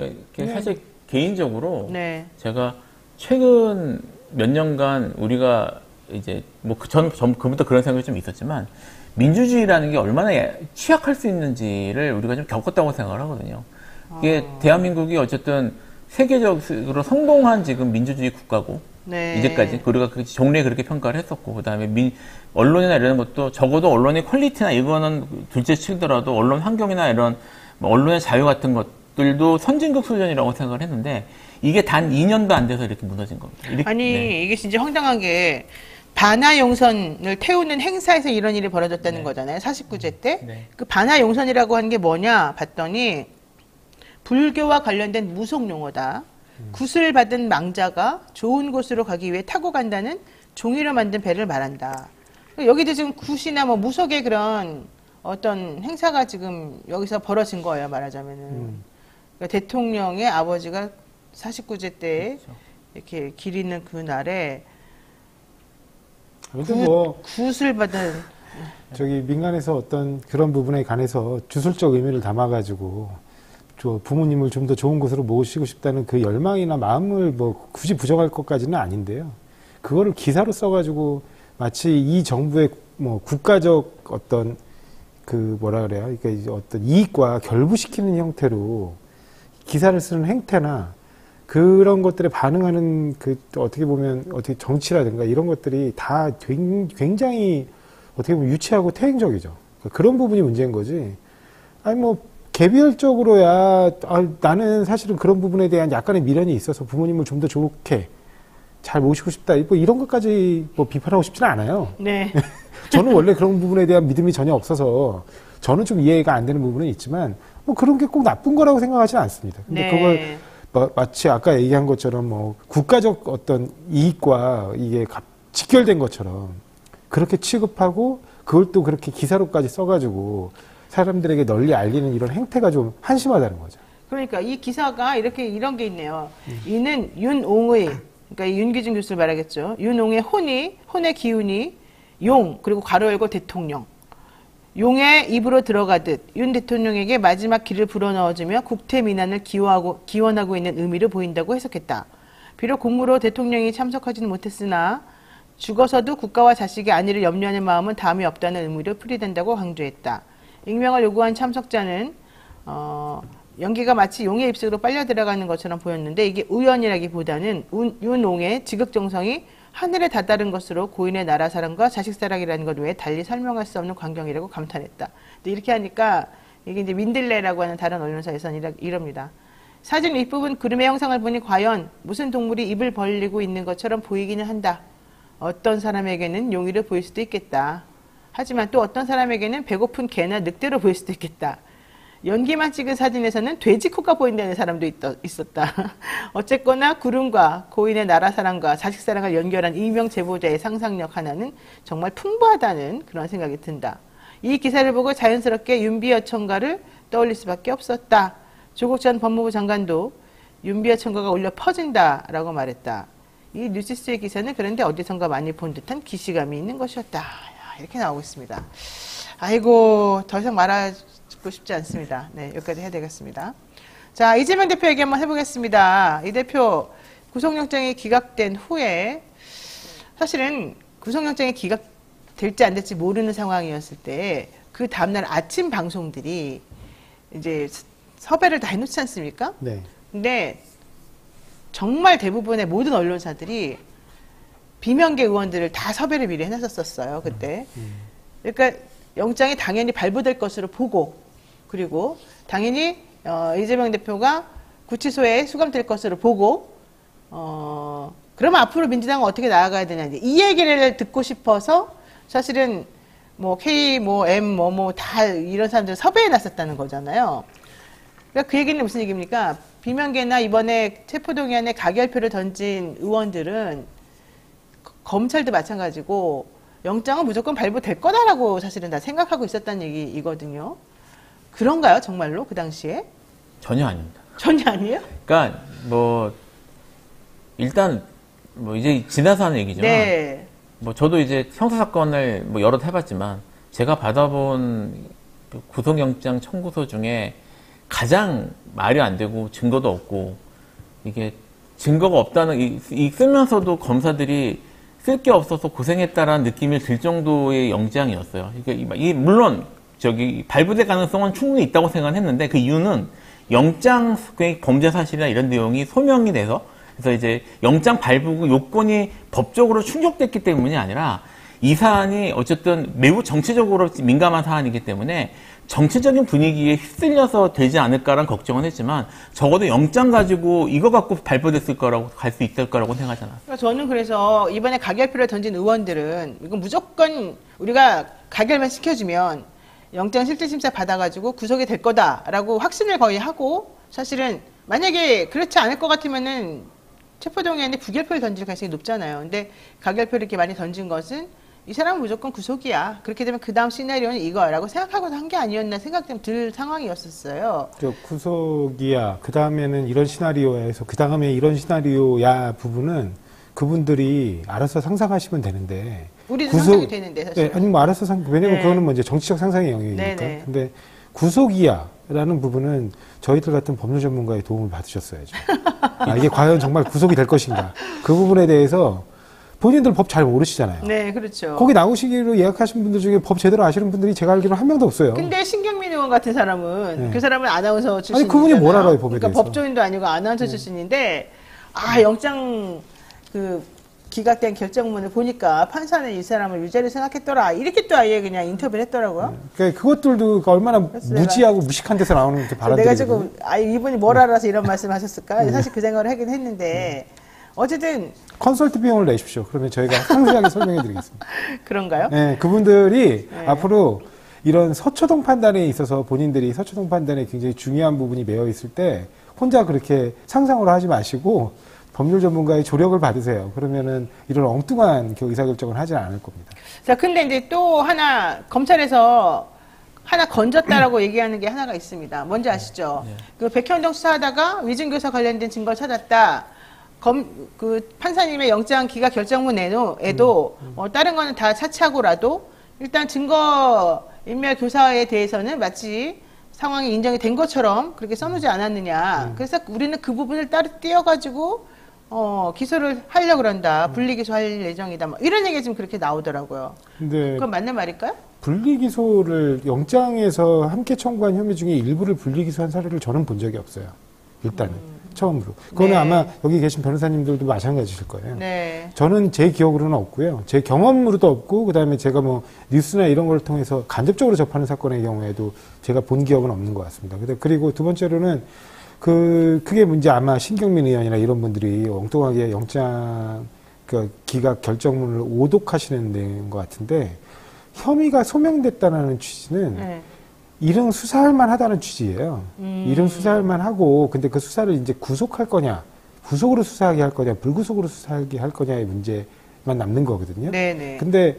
사실 개인적으로 네. 제가 최근 몇 년간 우리가 이제 그부터 그런 생각이 좀 있었지만 민주주의라는 게 얼마나 취약할 수 있는지를 우리가 좀 겪었다고 생각을 하거든요. 이게 대한민국이 어쨌든 세계적으로 성공한 지금 민주주의 국가고 네. 이제까지 우리가 정례에 그렇게 평가를 했었고 그다음에 언론이나 이런 것도 적어도 언론의 퀄리티나 이거는 둘째 치더라도 언론 환경이나 이런 언론의 자유 같은 것들도 선진국 수준이라고 생각을 했는데 이게 단 2년도 안 돼서 이렇게 무너진 겁니다. 아니 이게 진짜 황당한 게 반화용선을 태우는 행사에서 이런 일이 벌어졌다는 네. 거잖아요. 49제 때. 네. 그 반화용선이라고 하는 게 뭐냐 봤더니 불교와 관련된 무속 용어다. 굿을 받은 망자가 좋은 곳으로 가기 위해 타고 간다는 종이로 만든 배를 말한다. 여기도 지금 굿이나 뭐 무속의 그런 어떤 행사가 지금 여기서 벌어진 거예요, 말하자면은. 그러니까 대통령의 아버지가 49제 때 그렇죠. 이렇게 기리는 그 날에 아무튼 뭐 굿을 받은 저기 민간에서 어떤 그런 부분에 관해서 주술적 의미를 담아가지고 저 부모님을 좀 더 좋은 곳으로 모시고 싶다는 그 열망이나 마음을 뭐 굳이 부정할 것까지는 아닌데요. 그거를 기사로 써가지고 마치 이 정부의 뭐 국가적 어떤 그 뭐라 그래요? 그러니까 이제 어떤 이익과 결부시키는 형태로 기사를 쓰는 행태나 그런 것들에 반응하는 그 어떻게 보면 어떻게 정치라든가 이런 것들이 다 굉장히 어떻게 보면 유치하고 퇴행적이죠. 그러니까 그런 부분이 문제인 거지. 아니 뭐 개별적으로야 나는 사실은 그런 부분에 대한 약간의 미련이 있어서 부모님을 좀 더 좋게 잘 모시고 싶다. 뭐 이런 것까지 뭐 비판하고 싶지는 않아요. 네. 저는 원래 그런 부분에 대한 믿음이 전혀 없어서 저는 좀 이해가 안 되는 부분은 있지만 뭐 그런 게 꼭 나쁜 거라고 생각하지는 않습니다. 근데 네. 그걸 마치 아까 얘기한 것처럼 뭐 국가적 어떤 이익과 이게 직결된 것처럼 그렇게 취급하고 그걸 또 그렇게 기사로까지 써가지고 사람들에게 널리 알리는 이런 행태가 좀 한심하다는 거죠. 그러니까 이 기사가 이런 게 있네요. 이는 윤옹의, 그러니까 이 윤기준 교수를 말하겠죠. 윤옹의 혼의 기운이 용, 그리고 괄호 열고 대통령. 용의 입으로 들어가듯 윤 대통령에게 마지막 길을 불어넣어주며 국태민안을 기원하고 있는 의미를 보인다고 해석했다. 비록 공무로 대통령이 참석하지는 못했으나 죽어서도 국가와 자식의 안위를 염려하는 마음은 다음이 없다는 의미로 풀이된다고 강조했다. 익명을 요구한 참석자는 연기가 마치 용의 입속으로 빨려 들어가는 것처럼 보였는데 이게 우연이라기보다는 윤옹의 지극정성이 하늘에 다다른 것으로 고인의 나라 사랑과 자식 사랑이라는 것 외에 달리 설명할 수 없는 광경이라고 감탄했다. 근데 이렇게 하니까 이게 이제 민들레라고 하는 다른 언론사에서는 이럽니다. 사진 윗부분 그림의 형상을 보니 과연 무슨 동물이 입을 벌리고 있는 것처럼 보이기는 한다. 어떤 사람에게는 용이로 보일 수도 있겠다. 하지만 또 어떤 사람에게는 배고픈 개나 늑대로 보일 수도 있겠다. 연기만 찍은 사진에서는 돼지코가 보인다는 사람도 있었다. 어쨌거나 구름과 고인의 나라 사랑과 자식 사랑을 연결한 이명 제보자의 상상력 하나는 정말 풍부하다는 그런 생각이 든다. 이 기사를 보고 자연스럽게 윤비어천가를 떠올릴 수밖에 없었다. 조국 전 법무부 장관도 윤비어천가가 울려 퍼진다라고 말했다. 이 뉴시스의 기사는 그런데 어디선가 많이 본 듯한 기시감이 있는 것이었다. 이렇게 나오고 있습니다. 아이고, 더 이상 말하고 싶지 않습니다. 네, 여기까지 해야 되겠습니다. 자, 이재명 대표 얘기 한번 해보겠습니다. 이 대표 구속영장이 기각된 후에 사실은 구속영장이 기각될지 안 될지 모르는 상황이었을 때 그 다음날 아침 방송들이 이제 섭외를 다 해놓지 않습니까? 네. 근데 정말 대부분의 모든 언론사들이 비명계 의원들을 다 섭외를 미리 해놨었어요, 그때. 그러니까 영장이 당연히 발부될 것으로 보고, 그리고 당연히 이재명 대표가 구치소에 수감될 것으로 보고, 그러면 앞으로 민주당은 어떻게 나아가야 되냐, 이 얘기를 듣고 싶어서 사실은 뭐 K, 뭐 M, 다 이런 사람들을 섭외해놨었다는 거잖아요. 그러니까 그 얘기는 무슨 얘기입니까? 비명계나 이번에 체포동의안에 가결표를 던진 의원들은 검찰도 마찬가지고 영장은 무조건 발부될 거다라고 사실은 다 생각하고 있었다는 얘기이거든요. 그런가요, 정말로 그 당시에? 전혀 아닙니다. 전혀 아니에요? 그러니까 뭐 일단 뭐 이제 지나서 하는 얘기지만 네. 뭐 저도 이제 형사 사건을 뭐 여러 해봤지만 제가 받아본 구속영장 청구서 중에 가장 말이 안 되고 증거도 없고 이게 증거가 없다는 이 쓰면서도 검사들이 쓸 게 없어서 고생했다라는 느낌이 들 정도의 영장이었어요. 그러니까 물론 저기 발부될 가능성은 충분히 있다고 생각했는데 그 이유는 영장 범죄 사실이나 이런 내용이 소명이 돼서 그래서 이제 영장 발부 요건이 법적으로 충족됐기 때문이 아니라 이 사안이 어쨌든 매우 정치적으로 민감한 사안이기 때문에 정치적인 분위기에 휩쓸려서 되지 않을까라는 걱정은 했지만 적어도 영장 가지고 이거 갖고 발표됐을 거라고 갈 수 있을 거라고 생각하잖아요. 그러니까 저는 그래서 이번에 가결표를 던진 의원들은 이거 무조건 우리가 가결만 시켜주면 영장 실질심사 받아가지고 구속이 될 거다라고 확신을 거의 하고 사실은 만약에 그렇지 않을 것 같으면은 체포동의안에 부결표를 던질 가능성이 높잖아요. 근데 가결표를 이렇게 많이 던진 것은 이 사람은 무조건 구속이야. 그렇게 되면 그 다음 시나리오는 이거라고 생각하고서 한 게 아니었나 생각 좀 들 상황이었었어요. 구속이야. 그 다음에는 이런 시나리오에서 그 다음에 이런 시나리오야 부분은 그분들이 알아서 상상하시면 되는데. 우리도 상상이 되는데 사실. 네, 아니 뭐 알아서 왜냐면 네. 그거는 뭐 이제 정치적 상상의 영역이니까. 네네. 근데 구속이야라는 부분은 저희들 같은 법률 전문가의 도움을 받으셨어야죠. 이게 과연 정말 구속이 될 것인가. 그 부분에 대해서 본인들 법 잘 모르시잖아요. 네, 그렇죠. 거기 나오시기로 예약하신 분들 중에 법 제대로 아시는 분들이 제가 알기로는 한 명도 없어요. 근데 신경민 의원 같은 사람은 네. 그 사람은 아나운서 출신이잖아요. 아니, 그분이 뭘 알아요, 법에 그러니까 대해서. 법조인도 아니고 아나운서 출신인데 영장 그 기각된 결정문을 보니까 판사는 이 사람을 유죄를 생각했더라. 이렇게 또 아예 그냥 인터뷰를 했더라고요. 그러니까 그것들도 얼마나 그래서 무지하고 무식한 데서 나오는 게 내가 바람들이거든요. 지금 이분이 뭘 알아서 이런 말씀하셨을까? 사실 그 생각을 하긴 했는데 어쨌든 컨설트 비용을 내십시오. 그러면 저희가 상세하게 설명해 드리겠습니다. 그런가요? 네, 그분들이 네. 앞으로 이런 서초동 판단에 있어서 본인들이 서초동 판단에 굉장히 중요한 부분이 매여 있을 때 혼자 그렇게 상상으로 하지 마시고 법률 전문가의 조력을 받으세요. 그러면은 이런 엉뚱한 의사결정을 하지 않을 겁니다. 자, 근데 이제 또 하나 검찰에서 하나 건졌다라고 얘기하는 게 하나가 있습니다. 뭔지 아시죠? 그 백현동 수사하다가 위증교사 관련된 증거를 찾았다. 그 판사님의 영장 기각 결정문에도 다른 거는 다 차치하고라도 일단 증거 인멸 교사에 대해서는 마치 상황이 인정이 된 것처럼 그렇게 써놓지 않았느냐. 그래서 우리는 그 부분을 따로 띄어가지고 기소를 하려고 그런다. 분리기소할 예정이다. 뭐 이런 얘기가 지금 그렇게 나오더라고요. 근데 그건 맞는 말일까요? 분리기소를 영장에서 함께 청구한 혐의 중에 일부를 분리기소한 사례를 저는 본 적이 없어요. 일단은. 처음으로. 그거는 네. 아마 여기 계신 변호사님들도 마찬가지실 거예요. 네. 저는 제 기억으로는 없고요. 제 경험으로도 없고, 그 다음에 제가 뭐 뉴스나 이런 걸 통해서 간접적으로 접하는 사건의 경우에도 제가 본 기억은 없는 것 같습니다. 그리고 두 번째로는 그게 문제 아마 신경민 의원이나 이런 분들이 엉뚱하게 영장 기각 결정문을 오독하시는 데인 것 같은데 혐의가 소명됐다는 취지는 네. 이름 수사할 만하다는 취지예요. 이름 수사할 만하고 근데 그 수사를 이제 구속할 거냐, 구속으로 수사하게 할 거냐, 불구속으로 수사하게 할 거냐의 문제만 남는 거거든요. 네네. 근데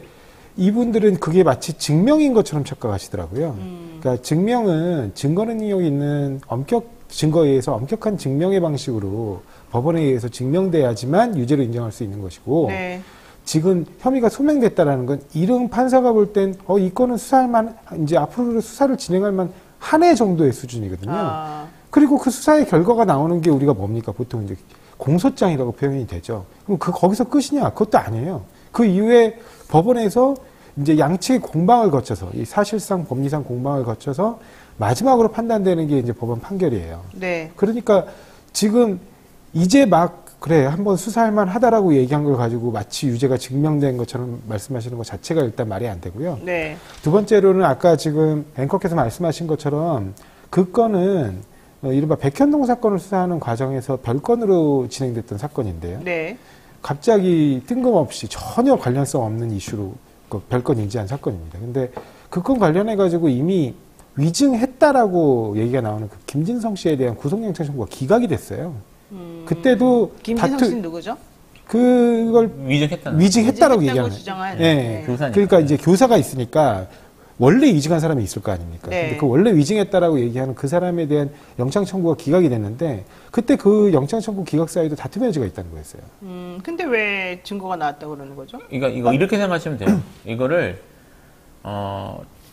이분들은 그게 마치 증명인 것처럼 착각하시더라고요. 그러니까 증명은 증거 능력이 있는 증거에 의해서 엄격한 증명의 방식으로 법원에 의해서 증명돼야지만 유죄로 인정할 수 있는 것이고 네. 지금 혐의가 소명됐다라는 건 이런 판사가 볼 땐 이 건은 수사할 만 이제 앞으로 수사를 진행할 만 한 해 정도의 수준이거든요. 그리고 그 수사의 결과가 나오는 게 우리가 뭡니까? 보통 이제 공소장이라고 표현이 되죠. 그럼 거기서 끝이냐? 그것도 아니에요. 그 이후에 법원에서 이제 양측의 공방을 거쳐서 이 사실상 법리상 공방을 거쳐서 마지막으로 판단되는 게 이제 법원 판결이에요. 네. 그러니까 지금 이제 막 그래 한번 수사할 만하다라고 얘기한 걸 가지고 마치 유죄가 증명된 것처럼 말씀하시는 것 자체가 일단 말이 안 되고요. 네. 두 번째로는 아까 지금 앵커께서 말씀하신 것처럼 그 건은 이른바 백현동 사건을 수사하는 과정에서 별건으로 진행됐던 사건인데요. 네. 갑자기 뜬금없이 전혀 관련성 없는 이슈로 그 별건 인지한 사건입니다. 근데 그 건 관련해 가지고 이미 위증했다라고 얘기가 나오는 그 김진성 씨에 대한 구속영장 청구가 기각이 됐어요. 그때도 김진성 씨는 누구죠? 그걸 위증했다는. 위증했다라고 위증했다고 얘기하는. 주장한. 네. 교사니까. 그러니까 이제 교사가 있으니까 원래 위증한 사람이 있을 거 아닙니까? 네. 근데 그 원래 위증했다라고 얘기하는 그 사람에 대한 영장 청구가 기각이 됐는데 그때 그 영장 청구 기각 사이도 다툼의 여지가 있다는 거였어요. 근데 왜 증거가 나왔다고 그러는 거죠? 이거 이렇게 생각하시면 돼요. 이거를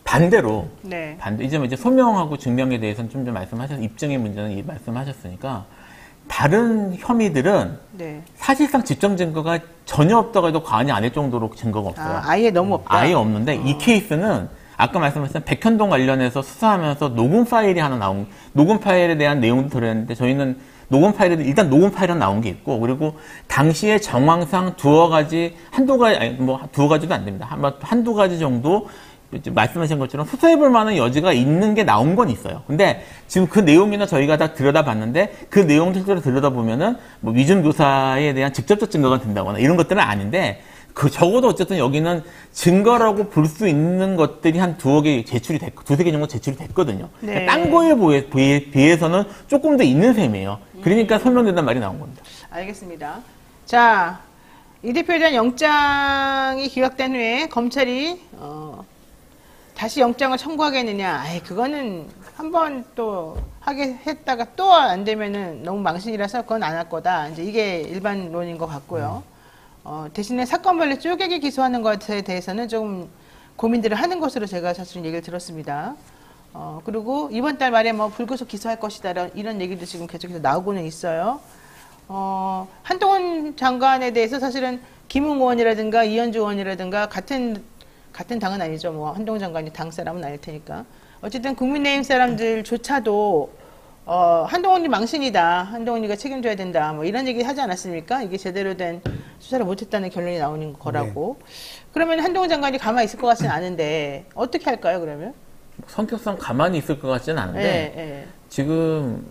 반대로 네. 이제 소명하고 증명에 대해서는 좀 말씀하셨 입증의 문제는 말씀하셨으니까 다른 혐의들은 네. 사실상 집정 증거가 전혀 없다고 해도 과언이 아닐 정도로 증거가 없어요. 아예 너무 없다. 아예 없는데 이 케이스는 아까 말씀하신 백현동 관련해서 수사하면서 녹음 파일이 하나 녹음 파일에 대한 내용도 들었는데 저희는 녹음 파일에 일단 녹음 파일은 나온 게 있고 그리고 당시의 정황상 두어 가지 한두 가지도 안 됩니다. 한두 가지 정도 이제 말씀하신 것처럼 수사해볼 만한 여지가 있는 게 나온 건 있어요. 근데 지금 그 내용이나 저희가 다 들여다봤는데 그 내용 실제로 들여다보면은 뭐 위증 교사에 대한 직접적 증거가 된다거나 이런 것들은 아닌데 그 적어도 어쨌든 여기는 증거라고 볼 수 있는 것들이 한 두세 개 정도 제출이 됐거든요. 네. 그러니까 딴 거에 비해서는 조금 더 있는 셈이에요. 그러니까 설명된다는 말이 나온 겁니다. 알겠습니다. 자, 이 대표에 대한 영장이 기각된 후에 검찰이 다시 영장을 청구하겠느냐? 그거는 한번 또 하게 했다가 또 안 되면은 너무 망신이라서 그건 안 할 거다. 이제 이게 일반론인 것 같고요. 대신에 사건별로 쪼개게 기소하는 것에 대해서는 좀 고민들을 하는 것으로 제가 사실은 얘기를 들었습니다. 그리고 이번 달 말에 뭐 불구속 기소할 것이다 이런 얘기도 지금 계속해서 나오고는 있어요. 한동훈 장관에 대해서 사실은 김웅 의원이라든가 이현주 의원이라든가 같은 당은 아니죠. 뭐 한동훈 장관이 당 사람은 아닐 테니까. 어쨌든 국민의힘 사람들조차도 한동훈이 망신이다. 한동훈이가 책임져야 된다. 뭐 이런 얘기 하지 않았습니까? 이게 제대로 된 수사를 못했다는 결론이 나오는 거라고. 네. 그러면 한동훈 장관이 가만히 있을 것 같지는 않은데 어떻게 할까요? 그러면? 성격상 가만히 있을 것 같지는 않은데 네. 지금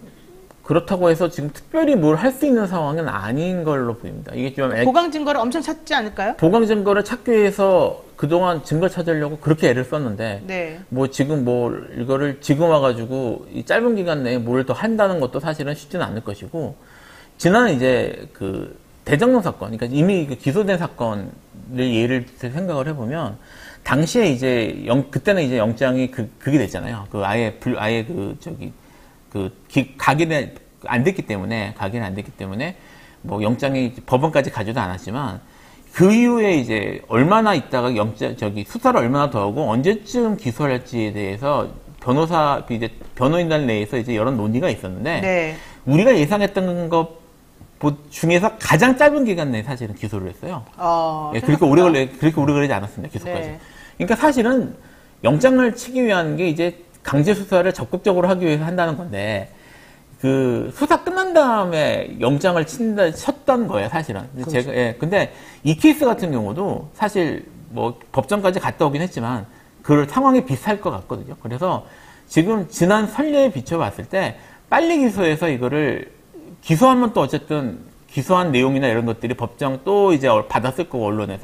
그렇다고 해서 지금 특별히 뭘 할 수 있는 상황은 아닌 걸로 보입니다. 이게 좀 보강 증거를 엄청 찾지 않을까요? 보강 증거를 찾기 위해서 그동안 증거 찾으려고 그렇게 애를 썼는데 네. 뭐 지금 뭐 이거를 지금 와가지고 이 짧은 기간 내에 뭘 더 한다는 것도 사실은 쉽지는 않을 것이고 지난 이제 그 대장동 사건, 그러니까 이미 기소된 사건을 예를 들어 생각을 해보면 당시에 이제 그때는 이제 영장이 그게 됐잖아요. 아예 각인이 안 됐기 때문에 뭐 영장이 법원까지 가지도 않았지만 그 이후에 이제 얼마나 있다가 수사를 얼마나 더 하고 언제쯤 기소를 할지에 대해서 변호인단 내에서 이제 여러 논의가 있었는데 네. 우리가 예상했던 것 중에서 가장 짧은 기간 내에 사실은 기소를 했어요. 그렇게 오래 걸리지 않았습니다. 기소까지. 네. 그러니까 사실은 영장을 치기 위한 게 이제 강제 수사를 적극적으로 하기 위해서 한다는 건데 그 수사 끝난 다음에 영장을 쳤던 거예요, 사실은. 그렇죠. 근데 이 케이스 같은 경우도 사실 뭐 법정까지 갔다 오긴 했지만 그 상황이 비슷할 것 같거든요. 그래서 지금 지난 선례에 비춰봤을 때 빨리 기소해서 이거를 기소하면 또 어쨌든 기소한 내용이나 이런 것들이 법정 또 이제 받았을 거고 언론에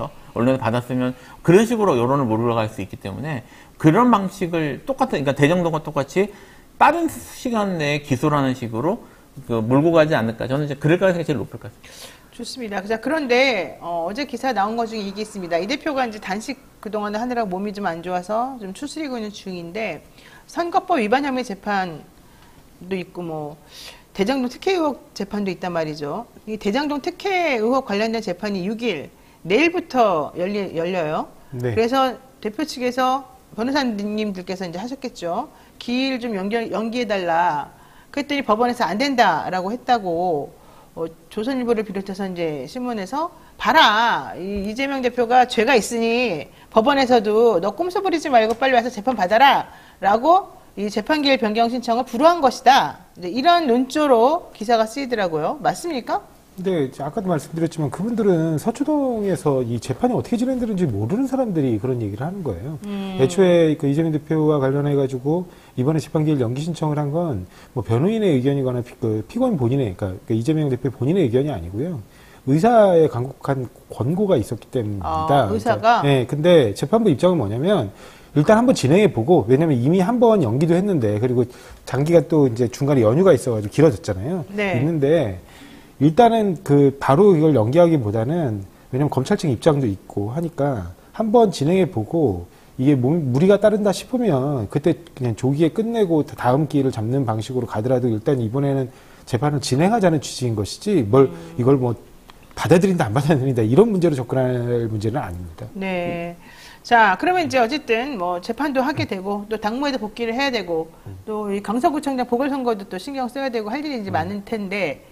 받았으면 그런 식으로 여론을 몰아갈 수 있기 때문에 그런 방식을 그러니까 대정동과 똑같이 빠른 시간 내에 기소라는 식으로 몰고 가지 않을까. 저는 이제 그럴 가능성이 제일 높을 것 같습니다. 좋습니다. 자, 그런데 어제 기사 나온 것 중에 이게 있습니다. 이 대표가 이제 단식 그동안에 하느라 몸이 좀 안 좋아서 좀 추스리고 있는 중인데 선거법 위반 혐의 재판도 있고 뭐 대장동 특혜 의혹 재판도 있단 말이죠. 이 대장동 특혜 의혹 관련된 재판이 6일 내일부터 열려요. 네. 그래서 대표 측에서 변호사님들께서 이제 하셨겠죠. 기일 좀 연기해달라. 그랬더니 법원에서 안 된다라고 했다고 조선일보를 비롯해서 이제 신문에서 봐라. 이재명 대표가 죄가 있으니 법원에서도 너 꼼수 부리지 말고 빨리 와서 재판 받아라라고 이 재판기일 변경 신청을 불허한 것이다. 이런 논조로 기사가 쓰이더라고요. 맞습니까? 네, 아까도 말씀드렸지만 그분들은 서초동에서 이 재판이 어떻게 진행되는지 모르는 사람들이 그런 얘기를 하는 거예요. 애초에 그 이재명 대표와 관련해가지고 이번에 재판기일 연기 신청을 한 건 뭐 변호인의 의견이거나 피고인 본인의, 그러니까 이재명 대표 본인의 의견이 아니고요. 의사의 강력한 권고가 있었기 때문입니다. 의사가? 네, 근데 재판부 입장은 뭐냐면 일단 한번 진행해보고, 왜냐면 이미 한번 연기도 했는데, 그리고 장기가 또 이제 중간에 연휴가 있어가지고 길어졌잖아요. 네. 있는데, 일단은 바로 이걸 연기하기보다는, 왜냐면 검찰 측 입장도 있고 하니까, 한번 진행해보고, 이게 무리가 따른다 싶으면, 그때 그냥 조기에 끝내고 다음 기회를 잡는 방식으로 가더라도 일단 이번에는 재판을 진행하자는 취지인 것이지, 이걸 뭐, 받아들인다, 안 받아들인다, 이런 문제로 접근할 문제는 아닙니다. 네. 자, 그러면 이제 어쨌든 뭐 재판도 하게 되고 또 당무에도 복귀를 해야 되고 또 이 강서구청장 보궐선거도 또 신경 써야 되고 할 일이 이제 많을 텐데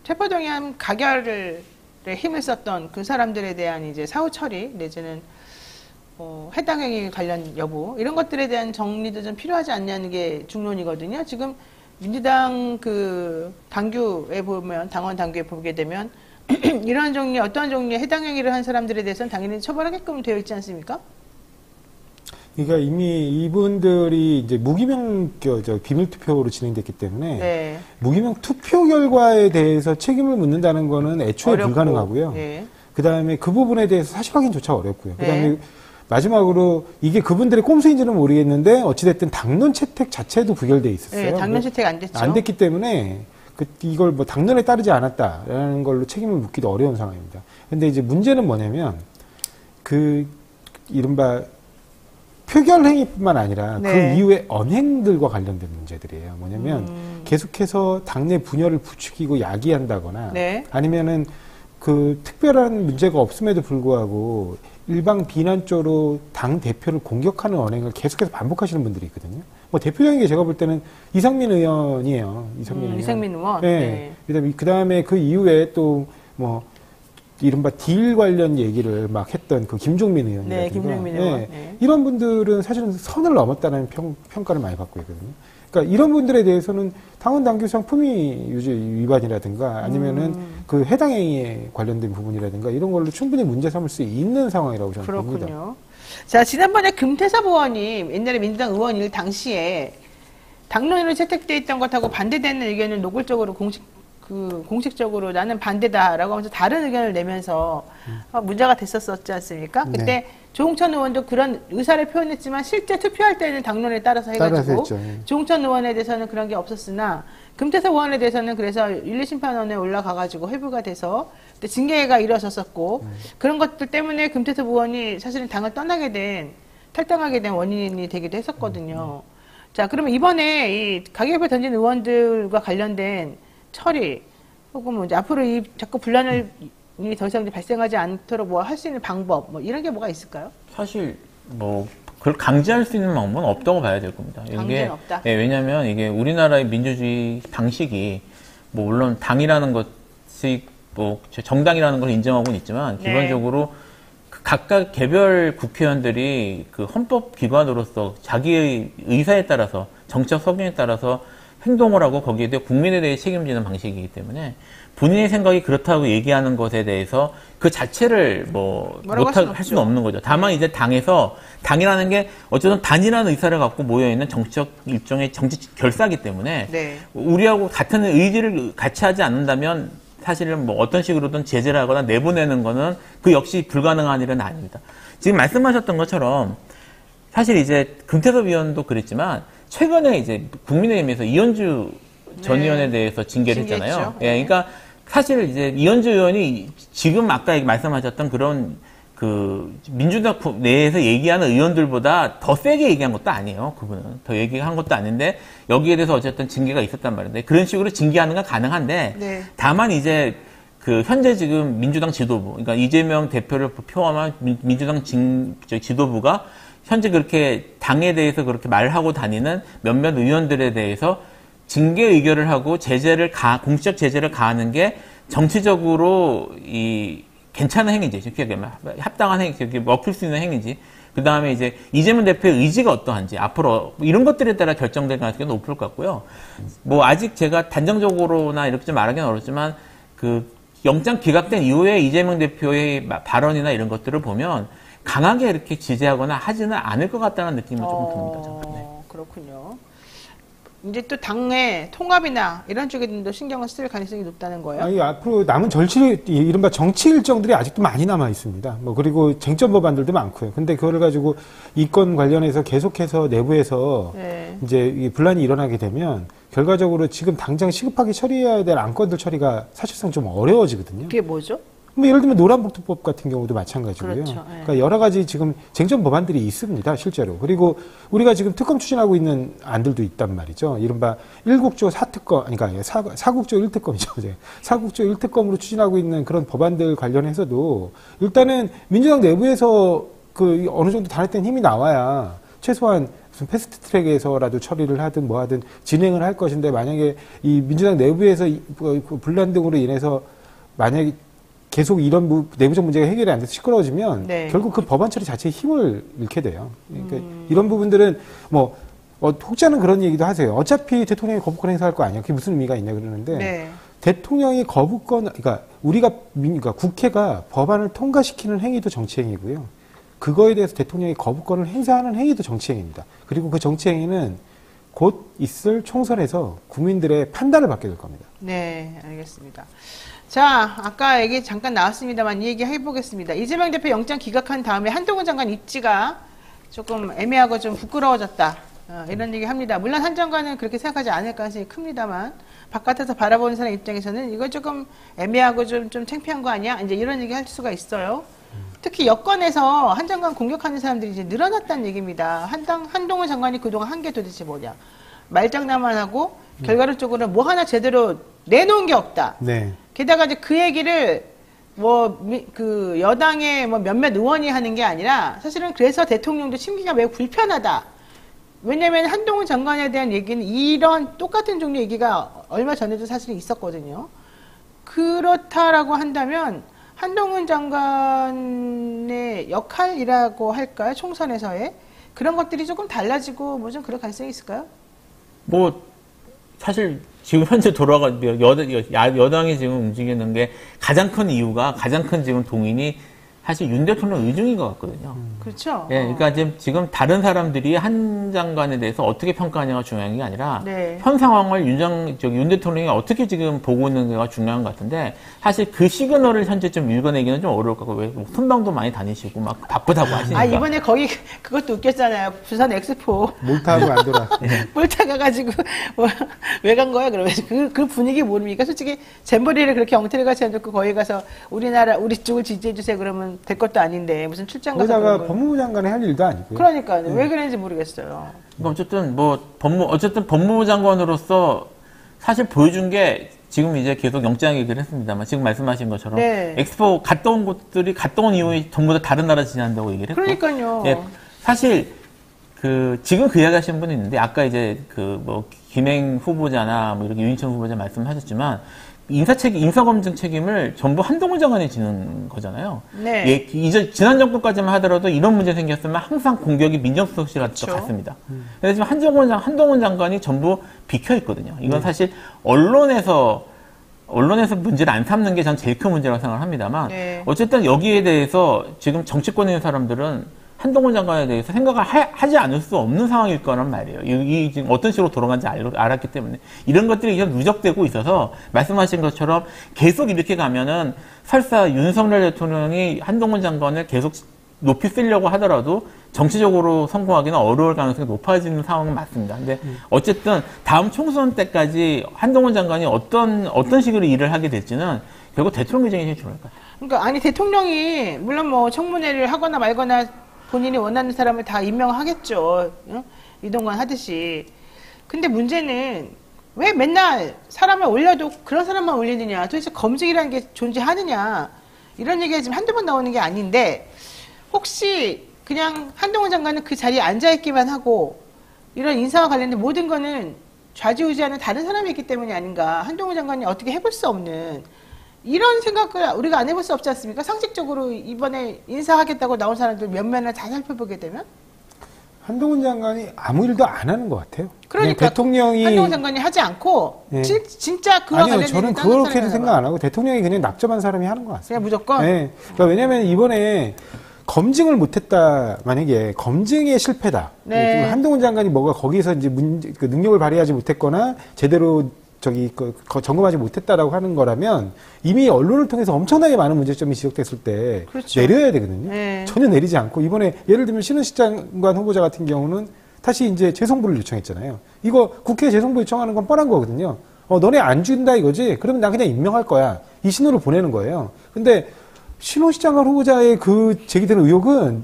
체포동의안 가결에 힘을 썼던 그 사람들에 대한 이제 사후 처리 내지는 해당 행위 관련 여부 이런 것들에 대한 정리도 좀 필요하지 않냐는 게 중론이거든요. 지금 민주당 그 당규에 보면 당원 당규에 보게 되면 이런 종류, 어떤 종류의 해당 행위를 한 사람들에 대해서는 당연히 처벌하게끔 되어 있지 않습니까? 그러니까 이미 이분들이 이제 무기명 비밀 투표로 진행됐기 때문에 네. 무기명 투표 결과에 대해서 책임을 묻는다는 거는 애초에 어렵고. 불가능하고요. 네. 그다음에 그 부분에 대해서 사실 확인조차 어렵고요. 그다음에 네. 마지막으로 이게 그분들의 꼼수인지는 모르겠는데 어찌됐든 당론 채택 자체도 부결돼 있었어요. 네, 당론 채택 안 됐죠. 안 됐기 때문에 이걸 뭐 당론에 따르지 않았다라는 걸로 책임을 묻기도 어려운 상황입니다. 근데 이제 문제는 뭐냐면 그 이른바 표결 행위뿐만 아니라 네. 그 이후의 언행들과 관련된 문제들이에요. 뭐냐면 계속해서 당내 분열을 부추기고 야기한다거나 네. 아니면은 그 특별한 문제가 없음에도 불구하고 일방 비난조로 당 대표를 공격하는 언행을 계속해서 반복하시는 분들이 있거든요. 뭐 대표적인 게 제가 볼 때는 이상민 의원이에요. 이상민 의원. 네. 네. 그다음에 그 이후에 또 뭐 이른바 딜 관련 얘기를 막 했던 그 김종민 의원이라든가 네, 김종민 의원. 네. 이런 분들은 사실은 선을 넘었다는 평가를 많이 받고 있거든요. 그러니까 이런 분들에 대해서는 당원 당규상 품위 유지 위반이라든가 아니면은 그 해당 행위에 관련된 부분이라든가 이런 걸로 충분히 문제 삼을 수 있는 상황이라고 저는 봅니다. 그렇군요. 자, 지난번에 금태섭 의원이 옛날에 민주당 의원일 당시에 당론으로 채택돼 있던 것하고 반대되는 의견을 노골적으로 공식적으로 나는 반대다라고 하면서 다른 의견을 내면서 문제가 됐었지 않습니까? 그때 네. 조홍천 의원도 그런 의사를 표현했지만 실제 투표할 때는 당론에 따라서 해가지고 했죠. 예. 조홍천 의원에 대해서는 그런 게 없었으나 금태섭 의원에 대해서는 그래서 윤리심판원에 올라가가지고 회부가 돼서 그때 징계가 이루어졌었고 그런 것들 때문에 금태섭 의원이 사실은 당을 탈당하게 된 원인이 되기도 했었거든요. 자, 그러면 이번에 이 가계부에 던진 의원들과 관련된 처리 혹은 뭐 이제 앞으로 이 자꾸 분란이 더 이상 이제 발생하지 않도록 뭐 할 수 있는 방법 뭐 이런 게 뭐가 있을까요? 사실 뭐 그걸 강제할 수 있는 방법은 없다고 봐야 될 겁니다. 강제는 없다. 예, 왜냐하면 이게 우리나라의 민주주의 방식이 뭐 물론 당이라는 것이 뭐 정당이라는 걸 인정하고는 있지만 네. 기본적으로 그 각각 개별 국회의원들이 그 헌법 기관으로서 자기의 의사에 따라서 정책 석연에 따라서 행동을 하고 거기에 대해 국민에 대해 책임지는 방식이기 때문에 본인의 생각이 그렇다고 얘기하는 것에 대해서 그 자체를 뭐 할 수는 없는 거죠. 다만 이제 당이라는 게 어쨌든 단일한 의사를 갖고 모여있는 정치적 일종의 정치 결사기 때문에 네. 우리하고 같은 의지를 같이 하지 않는다면 사실은 뭐 어떤 식으로든 제재를 하거나 내보내는 거는 그 역시 불가능한 일은 아닙니다. 지금 말씀하셨던 것처럼 사실 이제 금태섭 의원도 그랬지만 최근에 이제 국민의힘에서 이현주 전 네. 의원에 대해서 징계를 징계했죠. 했잖아요. 네. 예, 그러니까 사실 이제 이현주 의원이 지금 아까 말씀하셨던 그런 그 민주당 내에서 얘기하는 의원들보다 더 세게 얘기한 것도 아니에요. 그분은 더 얘기한 것도 아닌데 여기에 대해서 어쨌든 징계가 있었단 말인데 그런 식으로 징계하는 건 가능한데 네. 다만 이제 그 현재 지금 민주당 지도부, 그러니까 이재명 대표를 포함한 민주당 지도부가 현재 그렇게 당에 대해서 그렇게 말하고 다니는 몇몇 의원들에 대해서 징계 의결을 하고 공적 제재를 가하는 게 정치적으로 괜찮은 행위인지, 합당한 행위, 먹힐 수 있는 행위인지, 그 다음에 이제 이재명 대표의 의지가 어떠한지, 앞으로 이런 것들에 따라 결정될 가능성이 높을 것 같고요. 뭐 아직 제가 단정적으로나 이렇게 좀 말하기는 어렵지만 그 영장 기각된 이후에 이재명 대표의 발언이나 이런 것들을 보면 강하게 이렇게 지지하거나 하지는 않을 것 같다는 느낌이 조금 듭니다. 저는. 네. 그렇군요. 이제 또 당의 통합이나 이런 쪽에도 신경을 쓸 가능성이 높다는 거예요? 아니, 앞으로 남은 이른바 정치 일정들이 아직도 많이 남아 있습니다. 뭐, 그리고 쟁점 법안들도 많고요. 근데 그거를 가지고 이건 관련해서 계속해서 내부에서 네. 이제 이 분란이 일어나게 되면 결과적으로 지금 당장 시급하게 처리해야 될 안건들 처리가 사실상 좀 어려워지거든요. 그게 뭐죠? 뭐 예를 들면 노란봉투법 같은 경우도 마찬가지고요. 그렇죠. 네. 그러니까 여러 가지 지금 쟁점 법안들이 있습니다, 실제로. 그리고 우리가 지금 특검 추진하고 있는 안들도 있단 말이죠. 이른바 1국조 4특검, 그러니까 4국조 1특검이죠. 4국조 1특검으로 추진하고 있는 그런 법안들 관련해서도 일단은 민주당 내부에서 그 어느 정도 단합된 힘이 나와야 최소한 무슨 패스트 트랙에서라도 처리를 하든 뭐 하든 진행을 할 것인데 만약에 이 민주당 내부에서 분란 등으로 인해서 만약에 계속 이런 내부적 문제가 해결이 안 돼서 시끄러워지면 네. 결국 그 법안 처리 자체의 힘을 잃게 돼요. 그러니까 이런 부분들은 뭐 혹자는 그런 얘기도 하세요. 어차피 대통령이 거부권 행사할 거 아니야. 그게 무슨 의미가 있냐 그러는데 네. 대통령이 거부권, 그러니까 국회가 법안을 통과시키는 행위도 정치 행위고요. 그거에 대해서 대통령이 거부권을 행사하는 행위도 정치행위입니다. 그리고 그 정치행위는 곧 있을 총선에서 국민들의 판단을 받게 될 겁니다. 네, 알겠습니다. 자, 아까 얘기 잠깐 나왔습니다만 이 얘기 해보겠습니다. 이재명 대표 영장 기각한 다음에 한동훈 장관 입지가 조금 애매하고 좀 부끄러워졌다. 이런 얘기 합니다. 물론 한 장관은 그렇게 생각하지 않을 가능성이 큽니다만 바깥에서 바라보는 사람 입장에서는 이거 조금 애매하고 좀 창피한 거 아니야? 이제 이런 얘기 할 수가 있어요. 특히 여권에서 한 장관 공격하는 사람들이 이제 늘어났다는 얘기입니다. 한동훈 장관이 그동안 한 게 도대체 뭐냐? 말장난만 하고 결과론적으로 뭐 하나 제대로 내놓은 게 없다. 네. 게다가 이제 그 얘기를 그 여당의 몇몇 의원이 하는 게 아니라 사실은 그래서 대통령도 심기가 매우 불편하다. 왜냐면 한동훈 장관에 대한 얘기는 이런 똑같은 종류 얘기가 얼마 전에도 사실 있었거든요. 그렇다라고 한다면 한동훈 장관의 역할이라고 할까요? 총선에서의 그런 것들이 조금 달라지고 뭐 좀 그럴 가능성이 있을까요? 뭐 사실 지금 현재 여당이 지금 움직이는 게 가장 큰 이유가 가장 큰 지금 동인이 사실 윤 대통령 의중인 것 같거든요. 그렇죠. 예, 그러니까 지금 다른 사람들이 한 장관에 대해서 어떻게 평가하냐가 중요한 게 아니라 네. 현 상황을 윤 대통령이 어떻게 지금 보고 있는가가 중요한 것 같은데 사실 그 시그널을 현재 좀 읽어내기는 좀 어려울 것 같고 왜 순방도 많이 다니시고 막 바쁘다고 하시니까. 이번에 거기 그것도 웃겼잖아요. 부산 엑스포 몰타하고 안 돌아. 몰타 가가지고 왜 간 거야? 그러면 그 분위기 모릅니까? 솔직히 잼버리를 그렇게 엉터리 같이 해놓고 거기 가서 우리 쪽을 지지해 주세요. 그러면 될 것도 아닌데 무슨 출장 가서 거기다가 법무부 장관이 할 일도 아니고요. 그러니까요. 왜 그랬는지 모르겠어요. 어쨌든 법무부 장관으로서 사실 보여준 게 지금 이제 계속 영장 얘기를 했습니다만 지금 말씀하신 것처럼 네. 엑스포 갔다 온 곳들이 갔다 온 이후에 전부 다 다른 나라 지낸다고 얘기를 했고. 그러니까요. 예, 사실 지금 그 이야기 하신 분이 있는데 아까 이제 김행 후보자나 이렇게 유인천 후보자 말씀하셨지만 인사검증 책임을 전부 한동훈 장관이 지는 거잖아요. 네. 예, 이제 지난 정권까지만 하더라도 이런 문제 생겼으면 항상 공격이 민정수석 씨 같습니다. 그래서 지금 한동훈 장관이 전부 비켜 있거든요. 이건 사실 언론에서 문제를 안 삼는 게 전 제일 큰 문제라고 생각을 합니다만 네. 어쨌든 여기에 대해서 지금 정치권에 있는 사람들은 한동훈 장관에 대해서 생각을 하지 않을 수 없는 상황일 거란 말이에요. 이 지금 어떤 식으로 돌아간지 알았기 때문에 이런 것들이 계속 누적되고 있어서 말씀하신 것처럼 계속 이렇게 가면은 설사 윤석열 대통령이 한동훈 장관을 계속 높이 쓰려고 하더라도 정치적으로 성공하기는 어려울 가능성이 높아지는 상황은 맞습니다. 근데 어쨌든 다음 총선 때까지 한동훈 장관이 어떤 식으로 일을 하게 될지는 결국 대통령 의중이 제일 중요할 것 같아요. 그러니까 대통령이 물론 청문회를 하거나 말거나 본인이 원하는 사람을 다 임명하겠죠. 이동관 하듯이. 근데 문제는 왜 맨날 사람을 올려도 그런 사람만 올리느냐. 도대체 검증이라는 게 존재하느냐. 이런 얘기가 지금 한두 번 나오는 게 아닌데 혹시 그냥 한동훈 장관은 그 자리에 앉아있기만 하고 이런 인사와 관련된 모든 거는 좌지우지하는 다른 사람이 있기 때문이 아닌가. 한동훈 장관이 어떻게 해볼 수 없는 이런 생각을 우리가 안 해볼 수 없지 않습니까? 상식적으로 이번에 인사하겠다고 나온 사람들 몇몇을 다 살펴보게 되면 한동훈 장관이 아무 일도 안 하는 것 같아요. 그러니까 대통령이 한동훈 장관이 하지 않고 네. 진짜 그와 아니요, 관련된 저는 그렇게도 생각 안 하고 대통령이 그냥 납작한 사람이 하는 것 같습니다. 그냥 무조건. 네. 그러니까 왜냐하면 이번에 검증을 못했다. 만약에 검증에 실패다. 네. 한동훈 장관이 뭐가 거기서 이제 능력을 발휘하지 못했거나 제대로 점검하지 못했다라고 하는 거라면 이미 언론을 통해서 엄청나게 많은 문제점이 지적됐을 때 그렇죠. 내려야 되거든요. 네. 전혀 내리지 않고 이번에 예를 들면 신은식 장관 후보자 같은 경우는 다시 이제 재송부를 요청했잖아요. 이거 국회에 재송부 요청하는 건 뻔한 거거든요. 너네 안 준다 이거지? 그러면 나 그냥 임명할 거야. 이 신호를 보내는 거예요. 근데 신은식 장관 후보자의 제기되는 의혹은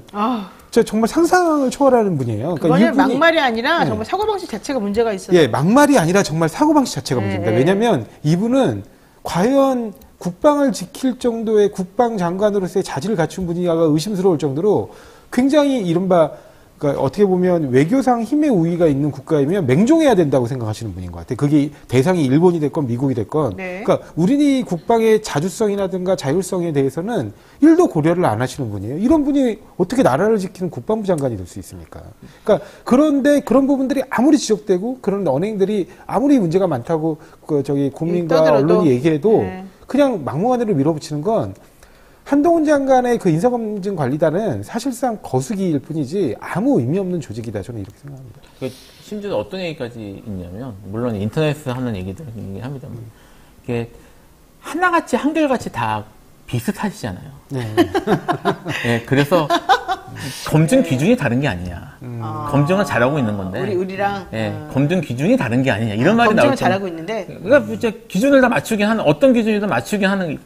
정말 상상을 초월하는 분이에요. 그러니까 그거는 막말이 아니라 네. 정말 사고방식 자체가 문제가 있어요. 예, 막말이 아니라 정말 사고방식 자체가 문제입니다. 왜냐하면 이분은 과연 국방을 지킬 정도의 국방장관으로서의 자질을 갖춘 분이가 의심스러울 정도로 굉장히 이른바 그러니까 어떻게 보면 외교상 힘의 우위가 있는 국가이면 맹종해야 된다고 생각하시는 분인 것 같아요. 그게 대상이 일본이 됐건 미국이 됐건. 네. 그러니까 우리 국방의 자주성이라든가 자율성에 대해서는 1도 고려를 안 하시는 분이에요. 이런 분이 어떻게 나라를 지키는 국방부 장관이 될 수 있습니까? 그러니까 그런데 그런 부분들이 아무리 지적되고 그런 언행들이 아무리 문제가 많다고 국민과 떠들어도. 언론이 얘기해도 네. 그냥 막무가내로 밀어붙이는 건 한동훈 장관의 그 인사검증관리단은 사실상 거수기일 뿐이지 아무 의미 없는 조직이다. 저는 이렇게 생각합니다. 심지어 어떤 얘기까지 있냐면, 물론 인터넷에서 하는 얘기들이긴 합니다만, 이게 하나같이, 한결같이 다 비슷하시잖아요. 네. 네, 그래서 검증 기준이 다른 게 아니냐. 검증을 잘하고 있는 건데. 우리랑. 검증 기준이 다른 게 아니냐. 이런 말이 나올 검증을 잘하고 있는데. 그러니까 이제 기준을 다 맞추게 하는, 어떤 기준이든 맞추게 하는,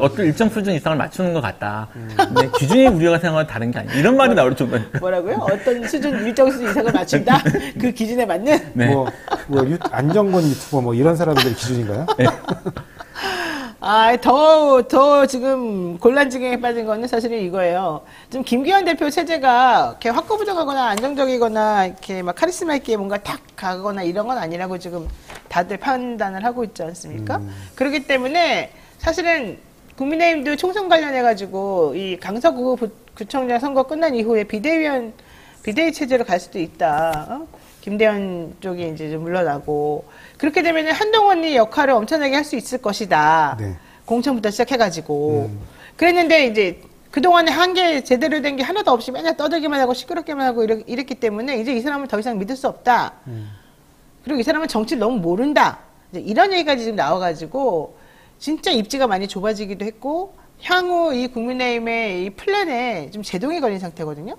어떤 일정 수준 이상을 맞추는 것 같다. 근데 기준이 우리가 생각하는 다른 게 아니야. 이런 말이 나올 정도. 뭐라고요? 어떤 수준, 일정 수준 이상을 맞춘다? 그 기준에 맞는? 네. 안정권 유튜버 뭐 이런 사람들의 기준인가요? 네. 더 지금 곤란지경에 빠진 거는 사실은 이거예요. 지금 김기현 대표 체제가 이렇게 확고부정하거나 안정적이거나 이렇게 막 카리스마 있게 뭔가 탁 가거나 이런 건 아니라고 지금 다들 판단을 하고 있지 않습니까? 그렇기 때문에 사실은 국민의힘도 총선 관련해가지고 이 강서구청장 선거 끝난 이후에 비대위 체제로 갈 수도 있다. 김대현 쪽이 이제 좀 물러나고 그렇게 되면 한동훈이 역할을 엄청나게 할 수 있을 것이다. 네. 공천부터 시작해가지고 그랬는데 이제 그동안에 한 게 제대로 된 게 하나도 없이 맨날 떠들기만 하고 시끄럽게만 하고 이랬기 때문에 이제 이 사람을 더 이상 믿을 수 없다. 그리고 이 사람은 정치를 너무 모른다. 이제 이런 얘기까지 지금 나와가지고 진짜 입지가 많이 좁아지기도 했고 향후 이 국민의힘의 이 플랜에 좀 제동이 걸린 상태거든요.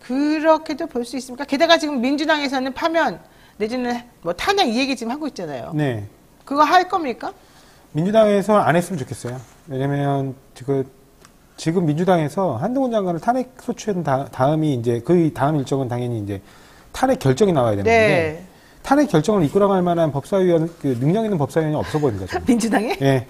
그렇게도 볼 수 있습니까? 게다가 지금 민주당에서는 파면 내지는 뭐 탄핵 이 얘기 지금 하고 있잖아요. 네. 그거 할 겁니까? 민주당에서 안 했으면 좋겠어요. 왜냐면 지금 민주당에서 한동훈 장관을 탄핵 소추한 다음이 이제 그 다음 일정은 당연히 이제 탄핵 결정이 나와야 되는데 네. 탄핵 결정을 이끌어갈 만한 법사위원 능력 있는 법사위원이 없어 보입니다. 저는. 민주당에? 예.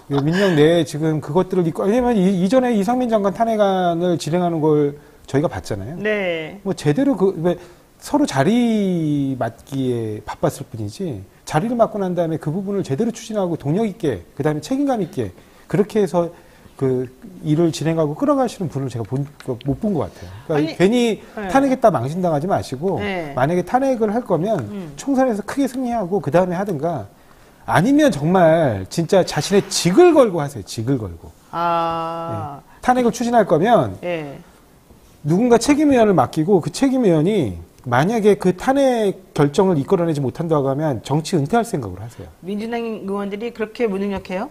민주당 내에 지금 그것들을 왜냐면 이전에 이상민 장관 탄핵안을 진행하는 걸 저희가 봤잖아요. 네. 뭐 제대로 서로 자리 맡기에 바빴을 뿐이지 자리를 맡고 난 다음에 그 부분을 제대로 추진하고 동력 있게 그다음에 책임감 있게 그렇게 해서 그 일을 진행하고 끌어가시는 분을 제가 못 본 것 같아요. 그러니까 아니, 괜히 네. 탄핵했다 망신당하지 마시고 네. 만약에 탄핵을 할 거면 총선에서 크게 승리하고 그 다음에 하든가 아니면 정말 진짜 자신의 직을 걸고 하세요. 직을 걸고. 네. 탄핵을 추진할 거면 네. 누군가 책임의원을 맡기고 그 책임의원이 만약에 그 탄핵 결정을 이끌어내지 못한다고 하면 정치 은퇴할 생각을 하세요. 민주당 의원들이 그렇게 무능력해요?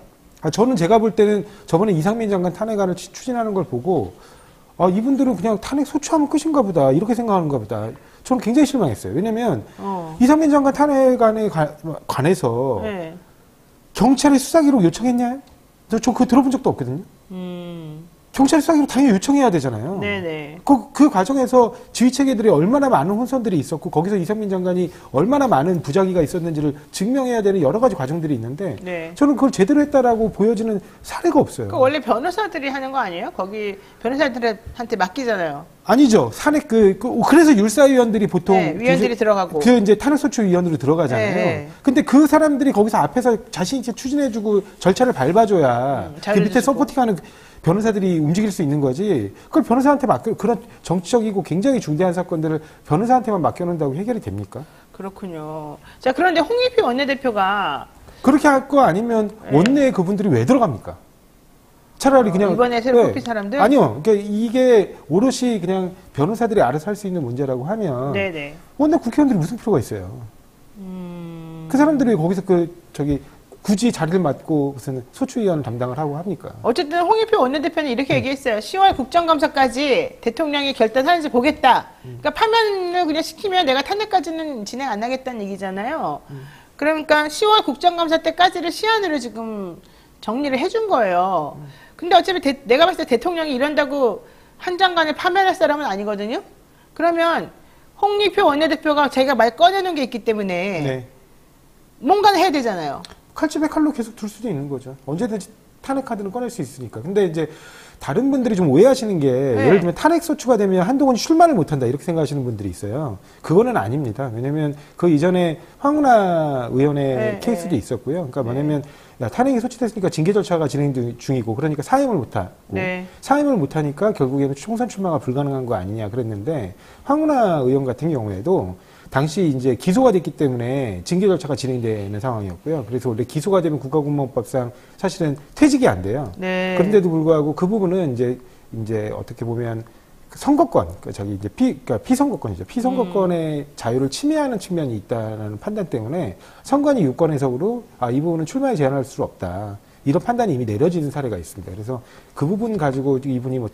저는 제가 볼 때는 저번에 이상민 장관 탄핵안을 추진하는 걸 보고 이분들은 그냥 탄핵 소추하면 끝인가 보다 이렇게 생각하는가 보다. 저는 굉장히 실망했어요. 왜냐면 이상민 장관 탄핵안에 관해서 네. 경찰이 수사기록 요청했냐요? 저 그거 들어본 적도 없거든요. 경찰 수사기록 당연히 요청해야 되잖아요. 네네. 그 과정에서 지휘체계들이 얼마나 많은 혼선들이 있었고 거기서 이상민 장관이 얼마나 많은 부작위가 있었는지를 증명해야 되는 여러 가지 과정들이 있는데 네. 저는 그걸 제대로 했다라고 보여지는 사례가 없어요. 원래 변호사들이 하는 거 아니에요? 거기 변호사들한테 맡기잖아요. 아니죠. 탄핵 그래서 율사위원들이 보통 네, 위원들이 들어가고 이제 탄핵소추위원으로 들어가잖아요. 네. 근데 그 사람들이 거기서 앞에서 자신 있게 추진해주고 절차를 밟아줘야 그 밑에 서포팅하는 변호사들이 움직일 수 있는 거지. 그걸 변호사한테 그런 정치적이고 굉장히 중대한 사건들을 변호사한테만 맡겨놓는다고 해결이 됩니까? 그렇군요. 자, 그런데 홍익표 원내대표가 그렇게 할 거 아니면 원내에 그분들이 왜 들어갑니까? 차라리 그냥 이번에 새로 뽑힌 사람들? 아니요. 그러니까 이게 오롯이 그냥 변호사들이 알아서 할 수 있는 문제라고 하면 네네. 원내 국회의원들이 무슨 필요가 있어요? 그 사람들이 거기서 굳이 자리를 맡고 무슨 소추위원 담당을 하고 합니까? 어쨌든 홍익표 원내대표는 이렇게 얘기했어요. 10월 국정감사까지 대통령이 결단하는지 보겠다. 그러니까 파면을 그냥 시키면 내가 탄핵까지는 진행 안 하겠다는 얘기잖아요. 그러니까 10월 국정감사 때까지를 시한으로 지금 정리를 해준 거예요. 근데 어차피 내가 봤을 때 대통령이 이런다고 한 장관을 파면할 사람은 아니거든요. 그러면 홍익표 원내대표가 자기가 말 꺼내놓은 게 있기 때문에 네. 뭔가는 해야 되잖아요. 칼집에 칼로 계속 둘 수도 있는 거죠. 언제든지 탄핵 카드는 꺼낼 수 있으니까. 근데 이제 다른 분들이 좀 오해하시는 게 예를 들면 탄핵 소추가 되면 한동훈이 출마를 못한다 이렇게 생각하시는 분들이 있어요. 그거는 아닙니다. 왜냐하면 그 이전에 황운하 의원의 케이스도 있었고요. 그러니까 뭐냐면 탄핵이 소추됐으니까 징계 절차가 진행 중이고 그러니까 사임을 못하고 사임을 못하니까 결국에는 총선 출마가 불가능한 거 아니냐 그랬는데 황운하 의원 같은 경우에도 당시 이제 기소가 됐기 때문에 징계 절차가 진행되는 상황이었고요. 그래서 원래 기소가 되면 국가공무원법상 사실은 퇴직이 안 돼요. 네. 그런데도 불구하고 그 부분은 이제 어떻게 보면 선거권, 이제 그러니까 피선거권이죠. 피선거권의 자유를 침해하는 측면이 있다는 판단 때문에 선관위 유권 해석으로 이 부분은 출마에 제한할 수 없다. 이런 판단이 이미 내려지는 사례가 있습니다. 그래서 그 부분 가지고 이분이 뭐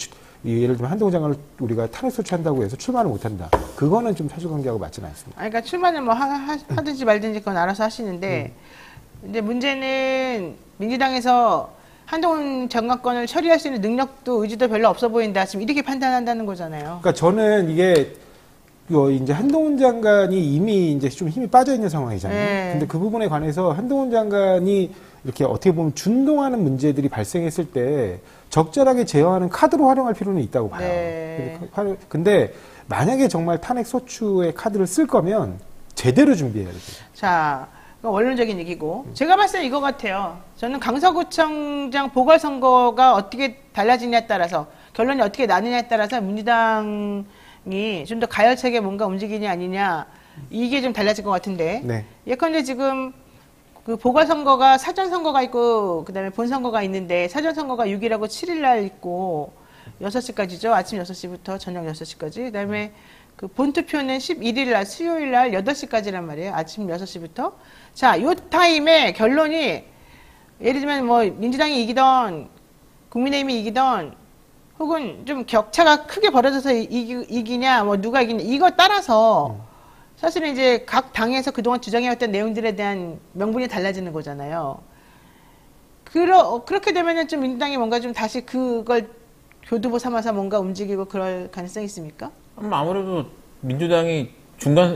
예를 들면 한동훈 장관을 우리가 탄핵 소추한다고 해서 출마를 못한다. 그거는 좀 사실관계하고 맞지는 않습니다. 그러니까 출마는 뭐 하든지 말든지 그건 알아서 하시는데 근데 문제는 민주당에서 한동훈 장관권을 처리할 수 있는 능력도 의지도 별로 없어 보인다. 지금 이렇게 판단한다는 거잖아요. 그러니까 저는 이게 이제 한동훈 장관이 이미 이제 좀 힘이 빠져 있는 상황이잖아요. 네. 근데 그 부분에 관해서 한동훈 장관이 이렇게 어떻게 보면 준동하는 문제들이 발생했을 때 적절하게 제어하는 카드로 활용할 필요는 있다고 봐요. 네. 근데 만약에 정말 탄핵 소추의 카드를 쓸 거면 제대로 준비해야 돼요. 자, 그건 원론적인 얘기고 제가 봤을 때 이거 같아요. 저는 강서구청장 보궐선거가 어떻게 달라지냐에 따라서 결론이 어떻게 나느냐에 따라서 민주당이 좀 더 가열차게 뭔가 움직이냐 아니냐 이게 좀 달라질 것 같은데 네. 예컨대 지금 그 보궐선거가 사전선거가 있고 그다음에 본선거가 있는데 사전선거가 6일하고 7일 날 있고 6시까지죠. 아침 6시부터 저녁 6시까지. 그다음에 그 본투표는 11일 날 수요일 날 8시까지란 말이에요. 아침 6시부터. 자, 요 타임에 결론이 예를 들면 뭐 민주당이 이기던 국민의힘이 이기던 혹은 좀 격차가 크게 벌어져서 이기냐 뭐 누가 이기냐 이거 따라서 사실은 이제 각 당에서 그동안 주장해왔던 내용들에 대한 명분이 달라지는 거잖아요. 그렇게 되면은 좀 민주당이 뭔가 좀 다시 그걸 교두보 삼아서 뭔가 움직이고 그럴 가능성이 있습니까? 아무래도 민주당이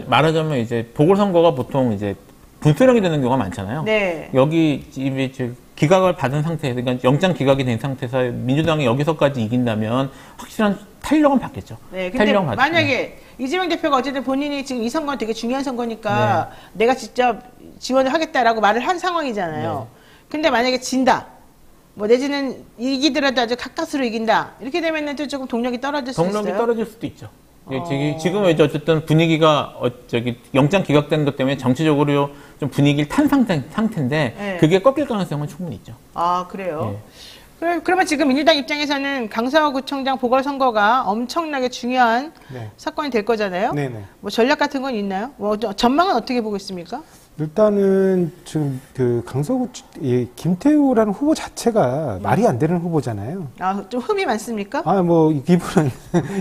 말하자면 이제 보궐선거가 보통 이제 분수령이 되는 경우가 많잖아요. 네. 여기 이제 기각을 받은 상태에서, 그러니까 영장 기각이 된 상태에서 민주당이 여기서까지 이긴다면 확실한 탄력은 받겠죠. 네. 근데 탄력은 받죠. 만약에 이재명 대표가 어쨌든 본인이 지금 이 선거는 되게 중요한 선거니까 내가 직접 지원을 하겠다라고 말을 한 상황이잖아요. 근데 만약에 진다. 뭐 내지는 이기더라도 아주 가까스로 이긴다. 이렇게 되면은 또 조금 동력이 떨어질 수 있어요. 동력이 떨어질 수도 있죠. 지금은 이제 어쨌든 분위기가 영장 기각되는 것 때문에 정치적으로 좀 분위기를 탄 상태인데 네. 그게 꺾일 가능성은 충분히 있죠. 아, 그래요? 그러면 지금 민주당 입장에서는 강서구청장 보궐선거가 엄청나게 중요한 네. 사건이 될 거잖아요. 네네. 뭐 전략 같은 건 있나요? 뭐 전망은 어떻게 보고 있습니까? 일단은 지금 그 강서구 김태우라는 후보 자체가 말이 안 되는 후보잖아요. 아, 좀 흠이 많습니까? 뭐 이분은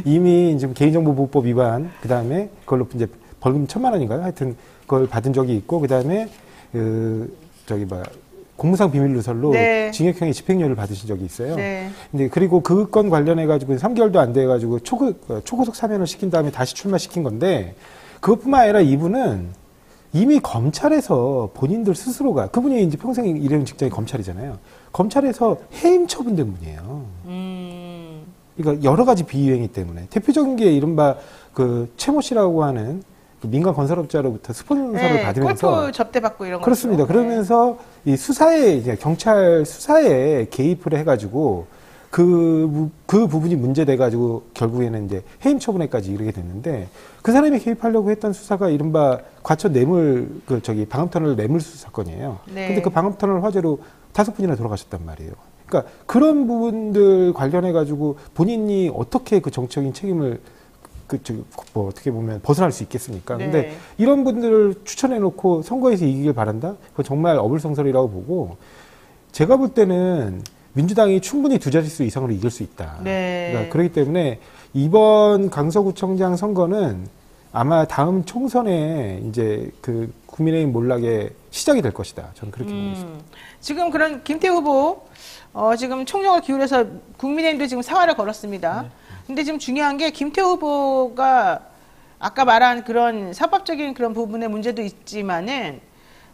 이미 지금 개인정보보호법 위반, 그 다음에 그걸로 이제 벌금 1,000만 원인가요? 하여튼 그걸 받은 적이 있고, 그 다음에 공무상 비밀 누설로 네. 징역형의 집행유예를 받으신 적이 있어요. 네. 근데 그리고 그 건 관련해 가지고 3개월도 안 돼 가지고 초구속 사면을 시킨 다음에 다시 출마시킨 건데, 그것뿐만 아니라 이분은 이미 검찰에서 본인들 스스로가, 그분이 이제 평생 일해온 직장이 검찰이잖아요. 검찰에서 해임 처분된 분이에요. 그러니까 여러 가지 비유행위 때문에. 대표적인 게 이른바 그 최모 씨라고 하는 그 민간 건설업자로부터 스폰서를 받으면서. 골프 접대받고 이런 거. 그렇습니다. 그러면서 이 수사에, 이제 경찰 수사에 개입을 해가지고 그 부분이 문제돼가지고 결국에는 이제 해임 처분에까지 이르게 됐는데, 그 사람이 개입하려고 했던 수사가 이른바 과천 방음터널 뇌물수수 사건이에요. 네. 근데 그 방음터널 화재로 5분이나 돌아가셨단 말이에요. 그러니까 그런 부분들 관련해가지고 본인이 어떻게 그 정치적인 책임을 어떻게 보면 벗어날 수 있겠습니까? 네. 근데 이런 분들을 추천해놓고 선거에서 이기길 바란다? 그건 정말 어불성설이라고 보고, 제가 볼 때는 민주당이 충분히 2자릿수 이상으로 이길 수 있다. 네. 그러니까 그렇기 때문에 이번 강서구청장 선거는 아마 다음 총선에 이제 그 국민의힘 몰락의 시작이 될 것이다. 저는 그렇게 보고 있습니다. 지금 그런 김태우 후보 지금 총력을 기울여서 국민의힘도 지금 사활을 걸었습니다. 근데 지금 중요한 게 김태우 후보가 아까 말한 그런 사법적인 그런 부분의 문제도 있지만은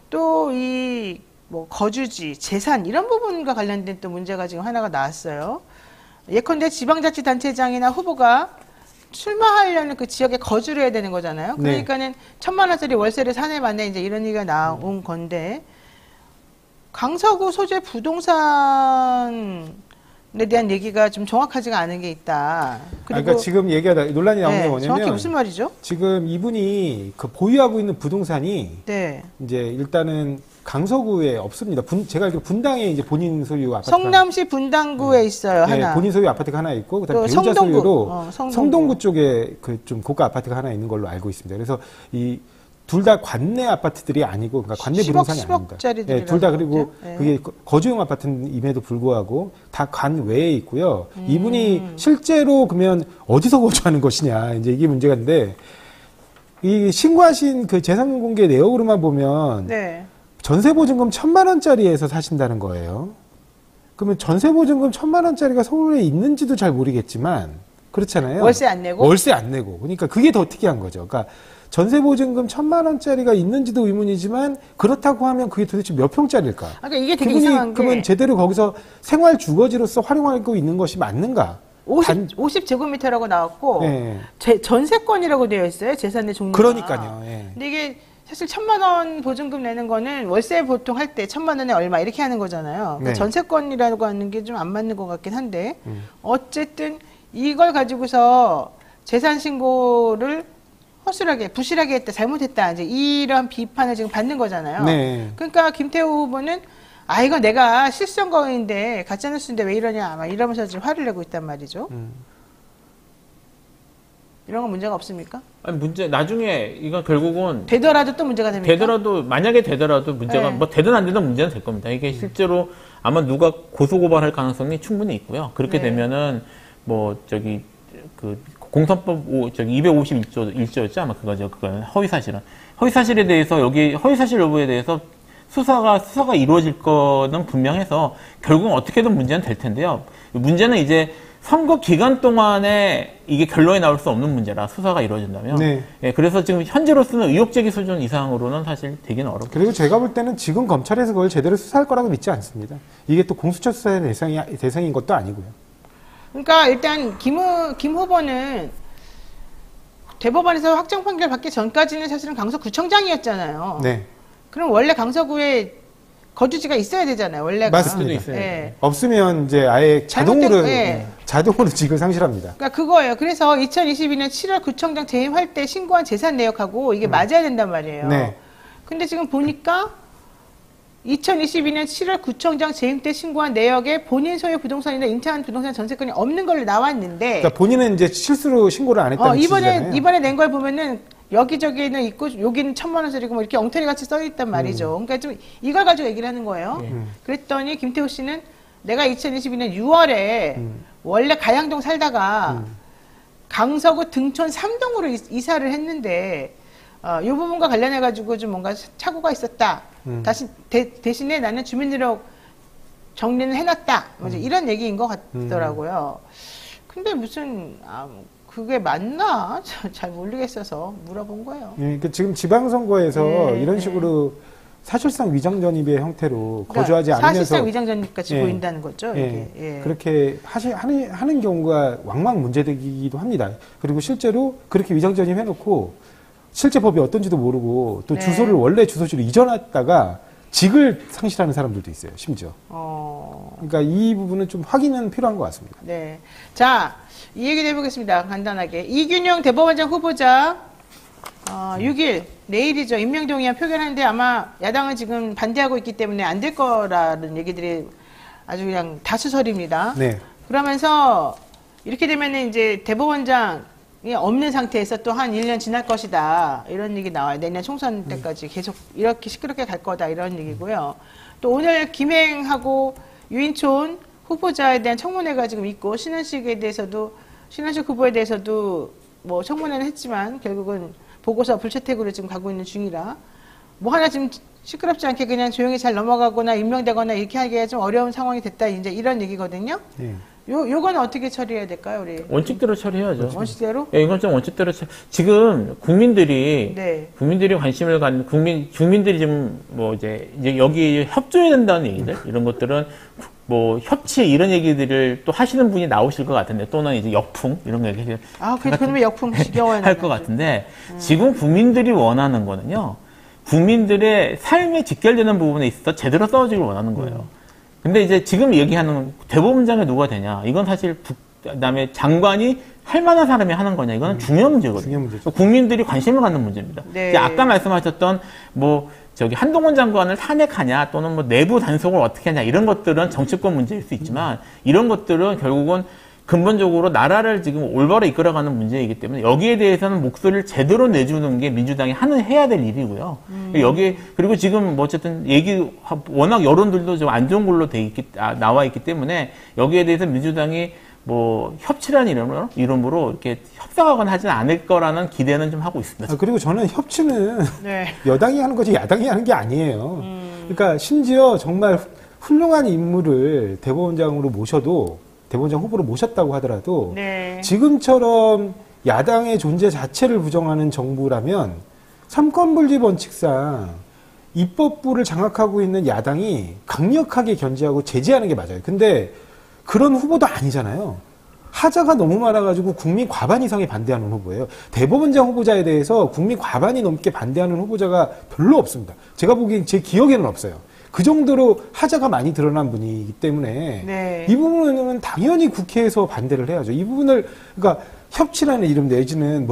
또 이 뭐 거주지, 재산 이런 부분과 관련된 또 문제가 지금 하나가 나왔어요. 예컨대 지방자치단체장이나 후보가 출마하려는 그 지역에 거주를 해야 되는 거잖아요. 그러니까는 1,000만 원짜리 월세를 사내 만에 이제 이런 얘기가 나온 건데, 강서구 소재 부동산 대한 얘기가 좀 정확하지가 않은 게 있다. 그러니까 지금 얘기하다 논란이 나온 게 뭐냐면 정확히 무슨 말이죠? 지금 이분이 그 보유하고 있는 부동산이 네. 이제 일단은 강서구에 없습니다. 제가 알기로 분당에 이제 본인 소유 아파트가 성남시 분당구에 있어요. 네, 하나. 본인 소유 아파트가 하나 있고 그다음에 또 배우자 성동구. 소유로 성동구. 성동구 쪽에 그 좀 고가 아파트가 하나 있는 걸로 알고 있습니다. 그래서 이 둘 다 관내 아파트들이 아니고 그러니까 관내 10억, 부동산이 아닙니다. 10억짜리들이라고 네, 둘 다 그리고 네. 그게 거주용 아파트임에도 불구하고 다 관 외에 있고요. 이분이 실제로 그러면 어디서 거주하는 것이냐 이제 이게 문제가인데 이 신고하신 그 재산 공개 내역으로만 보면 네. 전세보증금 1,000만 원짜리에서 사신다는 거예요. 그러면 전세보증금 1,000만 원짜리가 서울에 있는지도 잘 모르겠지만 그렇잖아요. 월세 안 내고? 월세 안 내고. 그러니까 그게 더 특이한 거죠. 그러니까 전세보증금 1,000만 원짜리가 있는지도 의문이지만 그렇다고 하면 그게 도대체 몇 평짜리일까? 그러니까 이게 되게 그분이 이상한 게 그러면 제대로 거기서 생활 주거지로서 활용하고 있는 것이 맞는가? 50제곱미터라고 나왔고 네. 전세권이라고 되어 있어요. 재산의 종류가. 그러니까요. 예. 근데 이게 사실 1,000만 원 보증금 내는 거는 월세 보통 할 때 1,000만 원에 얼마 이렇게 하는 거잖아요. 그러니까 네. 전세권이라고 하는 게 좀 안 맞는 것 같긴 한데 어쨌든 이걸 가지고서 재산 신고를 허술하게 부실하게 했다 잘못했다 이제 이런 비판을 지금 받는 거잖아요. 네. 그러니까 김태우 후보는 아 이거 내가 실선거인데 가짜뉴스인데 왜 이러냐 아마 이러면서 지금 화를 내고 있단 말이죠. 이런 건 문제가 없습니까? 아니, 나중에 이건 결국은 되더라도 또 문제가 됩니까? 만약에 되더라도 문제가, 네. 뭐 되든 안 되든 문제는 될 겁니다. 이게 실제로 아마 누가 고소고발할 가능성이 충분히 있고요. 그렇게 네. 되면은, 공선법 251조였죠? 아마 그거죠. 그거는 허위사실은. 허위사실에 대해서 허위사실 여부에 대해서 수사가 이루어질 거는 분명해서 결국은 어떻게든 문제는 될 텐데요. 문제는 이제 선거 기간 동안에 이게 결론이 나올 수 없는 문제라 수사가 이루어진다면. 네. 예, 그래서 지금 현재로서는 의혹제기 수준 이상으로는 사실 되기는 어렵고. 그리고 제가 볼 때는 지금 검찰에서 그걸 제대로 수사할 거라고 믿지 않습니다. 이게 또 공수처 수사의 대상인 것도 아니고요. 그러니까 일단 김 후보는 대법원에서 확정 판결 받기 전까지는 사실은 강서구청장이었잖아요. 네. 그럼 원래 강서구에 거주지가 있어야 되잖아요. 원래가. 맞습니다. 있어요. 예. 없으면 이제 아예 잘못된- 자동으로 직을 상실합니다. 그러니까 그거예요. 그래서 2022년 7월 구청장 재임할 때 신고한 재산 내역하고 이게 맞아야 된단 말이에요. 네. 근데 지금 보니까 2022년 7월 구청장 재임 때 신고한 내역에 본인 소유 부동산이나 인천 부동산 전세권이 없는 걸로 나왔는데 그러니까 본인은 이제 실수로 신고를 안 했다는 취지잖아요. 이번에 낸 걸 보면은 여기저기는 있고 여기는 1,000만 원짜리고 뭐 이렇게 엉터리 같이 써 있단 말이죠. 그러니까 좀 이걸 가지고 얘기를 하는 거예요. 그랬더니 김태우 씨는 내가 2022년 6월에 원래 가양동 살다가 강서구 등촌 3동으로 이사를 했는데 이 부분과 관련해 가지고 좀 뭔가 착오가 있었다. 대신에 나는 주민등록 정리는 해놨다. 뭐 이제 이런 얘기인 것 같더라고요. 근데 무슨 그게 맞나? 잘 모르겠어서 물어본 거예요. 예, 그러니까 지금 지방선거에서 네, 이런 네. 식으로 사실상 위장전입의 형태로 그러니까 거주하지 않으면서 사실상 위장전입같이 예. 보인다는 거죠. 예, 이게. 예. 그렇게 하는 경우가 왕왕 문제되기도 합니다. 그리고 실제로 그렇게 위장전입 해놓고 실제 법이 어떤지도 모르고 또 네. 주소를 원래 주소지로 이전했다가 직을 상실하는 사람들도 있어요. 심지어. 그러니까 이 부분은 좀 확인은 필요한 것 같습니다. 네. 자, 이 얘기도 해보겠습니다. 간단하게. 이균영 대법원장 후보자 6일 내일이죠. 임명동의안 표결하는데 아마 야당은 지금 반대하고 있기 때문에 안 될 거라는 얘기들이 아주 그냥 다수설입니다. 네. 그러면서 이렇게 되면은 이제 대법원장이 없는 상태에서 또 한 1년 지날 것이다. 이런 얘기 나와요. 내년 총선 때까지 계속 이렇게 시끄럽게 갈 거다. 이런 얘기고요. 또 오늘 김행하고 유인촌 후보자에 대한 청문회가 지금 있고 신원식 후보에 대해서도 뭐 청문회는 했지만 결국은 보고서 불채택으로 지금 가고 있는 중이라 뭐 하나 지금 시끄럽지 않게 그냥 조용히 잘 넘어가거나 임명되거나 이렇게 하기가 좀 어려운 상황이 됐다. 이제 이런 얘기거든요. 네. 요거는 어떻게 처리해야 될까요, 우리? 원칙대로 처리해야죠. 원칙대로? 예, 이건 좀 원칙대로 지금 국민들이 네. 관심을 갖는 주민들이 지금 뭐 이제 여기 협조해야 된다는 얘기들 이런 것들은 뭐 협치 이런 얘기들을 또 하시는 분이 나오실 것 같은데 또는 이제 역풍 이런 거 얘기 그놈의 역풍 지겨워요. 할 것 같은데 지금 국민들이 원하는 거는요. 국민들의 삶에 직결되는 부분에 있어서 제대로 싸워주길 원하는 거예요. 근데 이제 지금 얘기하는 대법원장이 누가 되냐? 이건 사실 그다음에 장관이 할 만한 사람이 하는 거냐? 이거는 중요한 문제거든요. 중요한 문제죠. 국민들이 관심을 갖는 문제입니다. 네. 이제 아까 말씀하셨던 뭐 저기 한동훈 장관을 탄핵하냐 또는 뭐 내부 단속을 어떻게 하냐 이런 것들은 정치권 문제일 수 있지만 이런 것들은 결국은 근본적으로 나라를 지금 올바로 이끌어가는 문제이기 때문에 여기에 대해서는 목소리를 제대로 내주는 게 민주당이 해야 될 일이고요. 여기에 그리고 지금 뭐 어쨌든 워낙 여론들도 좀 안 좋은 걸로 나와 있기 때문에 여기에 대해서 민주당이 뭐 협치라는 이름으로 이렇게 협상하거나 하지는 않을 거라는 기대는 좀 하고 있습니다. 그리고 저는 협치는 네. 여당이 하는 거지 야당이 하는 게 아니에요. 그러니까 심지어 정말 훌륭한 인물을 대법원장으로 모셔도 대법원장 후보로 모셨다고 하더라도 네. 지금처럼 야당의 존재 자체를 부정하는 정부라면 삼권분립 원칙상 입법부를 장악하고 있는 야당이 강력하게 견제하고 제재하는 게 맞아요. 근데 그런 후보도 아니잖아요. 하자가 너무 많아가지고 국민 과반 이상이 반대하는 후보예요. 대법원장 후보자에 대해서 국민 과반이 넘게 반대하는 후보자가 별로 없습니다. 제가 보기엔 제 기억에는 없어요. 그 정도로 하자가 많이 드러난 분이기 때문에 네. 이 부분은 당연히 국회에서 반대를 해야죠. 이 부분을 그러니까 협치라는 이름 내지는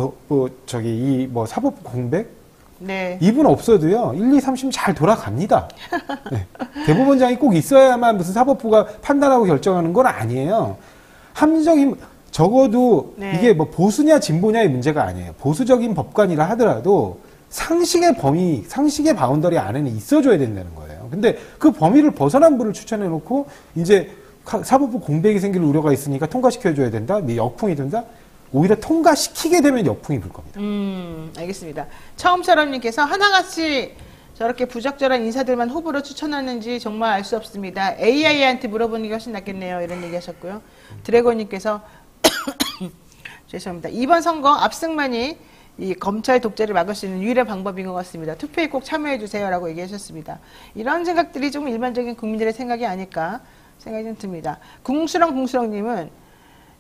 사법부 공백 네. 이분 없어도요 1, 2, 3심 잘 돌아갑니다. 네. 대법원장이 꼭 있어야만 무슨 사법부가 판단하고 결정하는 건 아니에요. 합리적인 적어도 네. 이게 뭐 보수냐 진보냐의 문제가 아니에요. 보수적인 법관이라 하더라도 상식의 범위, 상식의 바운더리 안에는 있어줘야 된다는 거예요. 근데 그 범위를 벗어난 분을 추천해놓고 이제 사법부 공백이 생길 우려가 있으니까 통과시켜줘야 된다? 역풍이 든다? 오히려 통과시키게 되면 역풍이 불 겁니다. 알겠습니다. 처음처럼님께서 하나같이 저렇게 부적절한 인사들만 후보로 추천하는지 정말 알 수 없습니다. AI한테 물어보는 게 훨씬 낫겠네요. 이런 얘기 하셨고요. 드래곤님께서 죄송합니다. 이번 선거 압승만이 이 검찰 독재를 막을 수 있는 유일한 방법인 것 같습니다. 투표에 꼭 참여해 주세요라고 얘기하셨습니다. 이런 생각들이 좀 일반적인 국민들의 생각이 아닐까 생각이 좀 듭니다. 궁수렁님은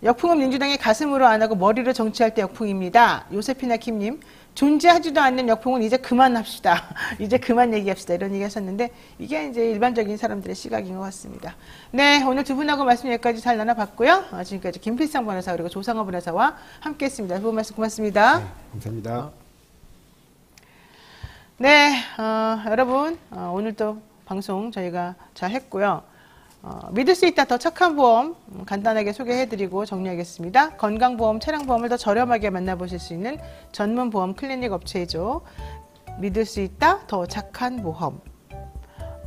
역풍은 민주당의 가슴으로 안 하고 머리로 정치할 때 역풍입니다. 요세피나 킴님 존재하지도 않는 역풍은 이제 그만합시다. 이제 그만 얘기합시다. 이런 얘기 하셨는데 이게 이제 일반적인 사람들의 시각인 것 같습니다. 네, 오늘 두 분하고 말씀 여기까지 잘 나눠봤고요. 지금까지 김필상 변호사 그리고 조상호 변호사와 함께했습니다. 두 분 말씀 고맙습니다. 네, 감사합니다. 네, 여러분 오늘도 방송 저희가 잘 했고요. 믿을 수 있다 더 착한 보험 간단하게 소개해드리고 정리하겠습니다. 건강보험, 차량보험을 더 저렴하게 만나보실 수 있는 전문 보험 클리닉 업체이죠. 믿을 수 있다 더 착한 보험.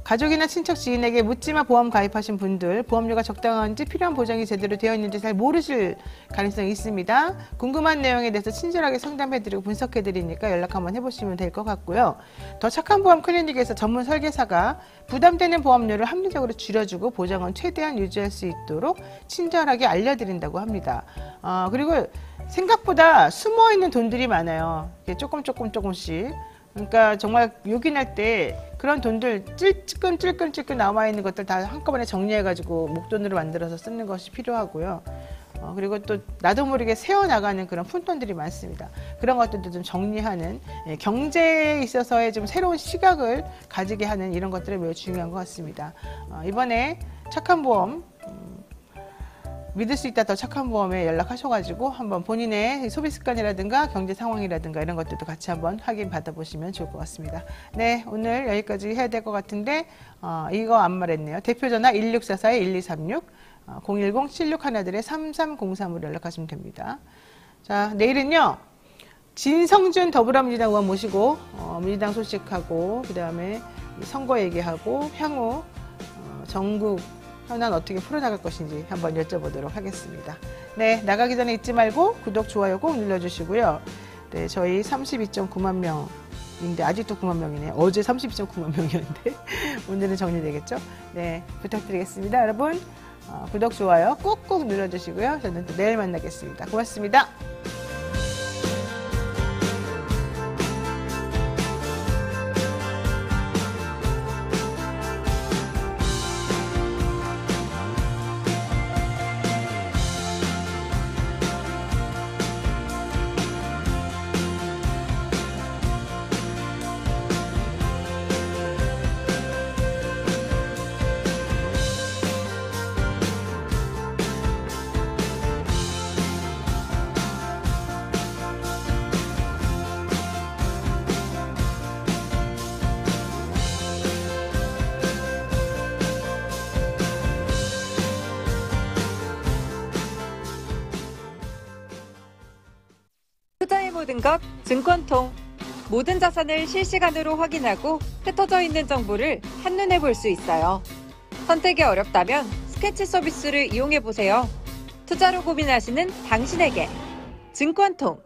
가족이나 친척 지인에게 묻지마 보험 가입하신 분들 보험료가 적당한지 필요한 보장이 제대로 되어 있는지 잘 모르실 가능성이 있습니다. 궁금한 내용에 대해서 친절하게 상담해드리고 분석해드리니까 연락 한번 해보시면 될 것 같고요. 더 착한 보험 클리닉에서 전문 설계사가 부담되는 보험료를 합리적으로 줄여주고 보장은 최대한 유지할 수 있도록 친절하게 알려드린다고 합니다. 그리고 생각보다 숨어있는 돈들이 많아요. 조금씩. 그러니까 정말 요긴할 때 그런 돈들 찔끔찔끔 남아있는 것들 다 한꺼번에 정리해가지고 목돈으로 만들어서 쓰는 것이 필요하고요. 그리고 또 나도 모르게 새어나가는 그런 푼돈들이 많습니다. 그런 것들도 좀 정리하는 경제에 있어서의 좀 새로운 시각을 가지게 하는 이런 것들이 매우 중요한 것 같습니다. 이번에 착한 보험 믿을 수 있다 더 착한 보험에 연락하셔가지고 한번 본인의 소비 습관이라든가 경제 상황이라든가 이런 것들도 같이 한번 확인 받아보시면 좋을 것 같습니다. 네, 오늘 여기까지 해야 될 것 같은데 이거 안 말했네요. 대표전화 1644-1236 010-7611-3303으로 연락하시면 됩니다. 자, 내일은요. 진성준 더불어민주당 의원 모시고 민주당 소식하고 그 다음에 선거 얘기하고 향후 전국 현안 어떻게 풀어나갈 것인지 한번 여쭤보도록 하겠습니다. 네, 나가기 전에 잊지 말고 구독, 좋아요 꼭 눌러주시고요. 네, 저희 32.9만 명인데 아직도 9만 명이네요. 어제 32.9만 명이었는데 오늘은 정리되겠죠? 네, 부탁드리겠습니다. 여러분 구독, 좋아요 꾹꾹 눌러주시고요. 저는 또 내일 만나겠습니다. 고맙습니다. 모든 것 증권통. 모든 자산을 실시간으로 확인하고 흩어져 있는 정보를 한눈에 볼 수 있어요. 선택이 어렵다면 스케치 서비스를 이용해 보세요. 투자로 고민하시는 당신에게 증권통.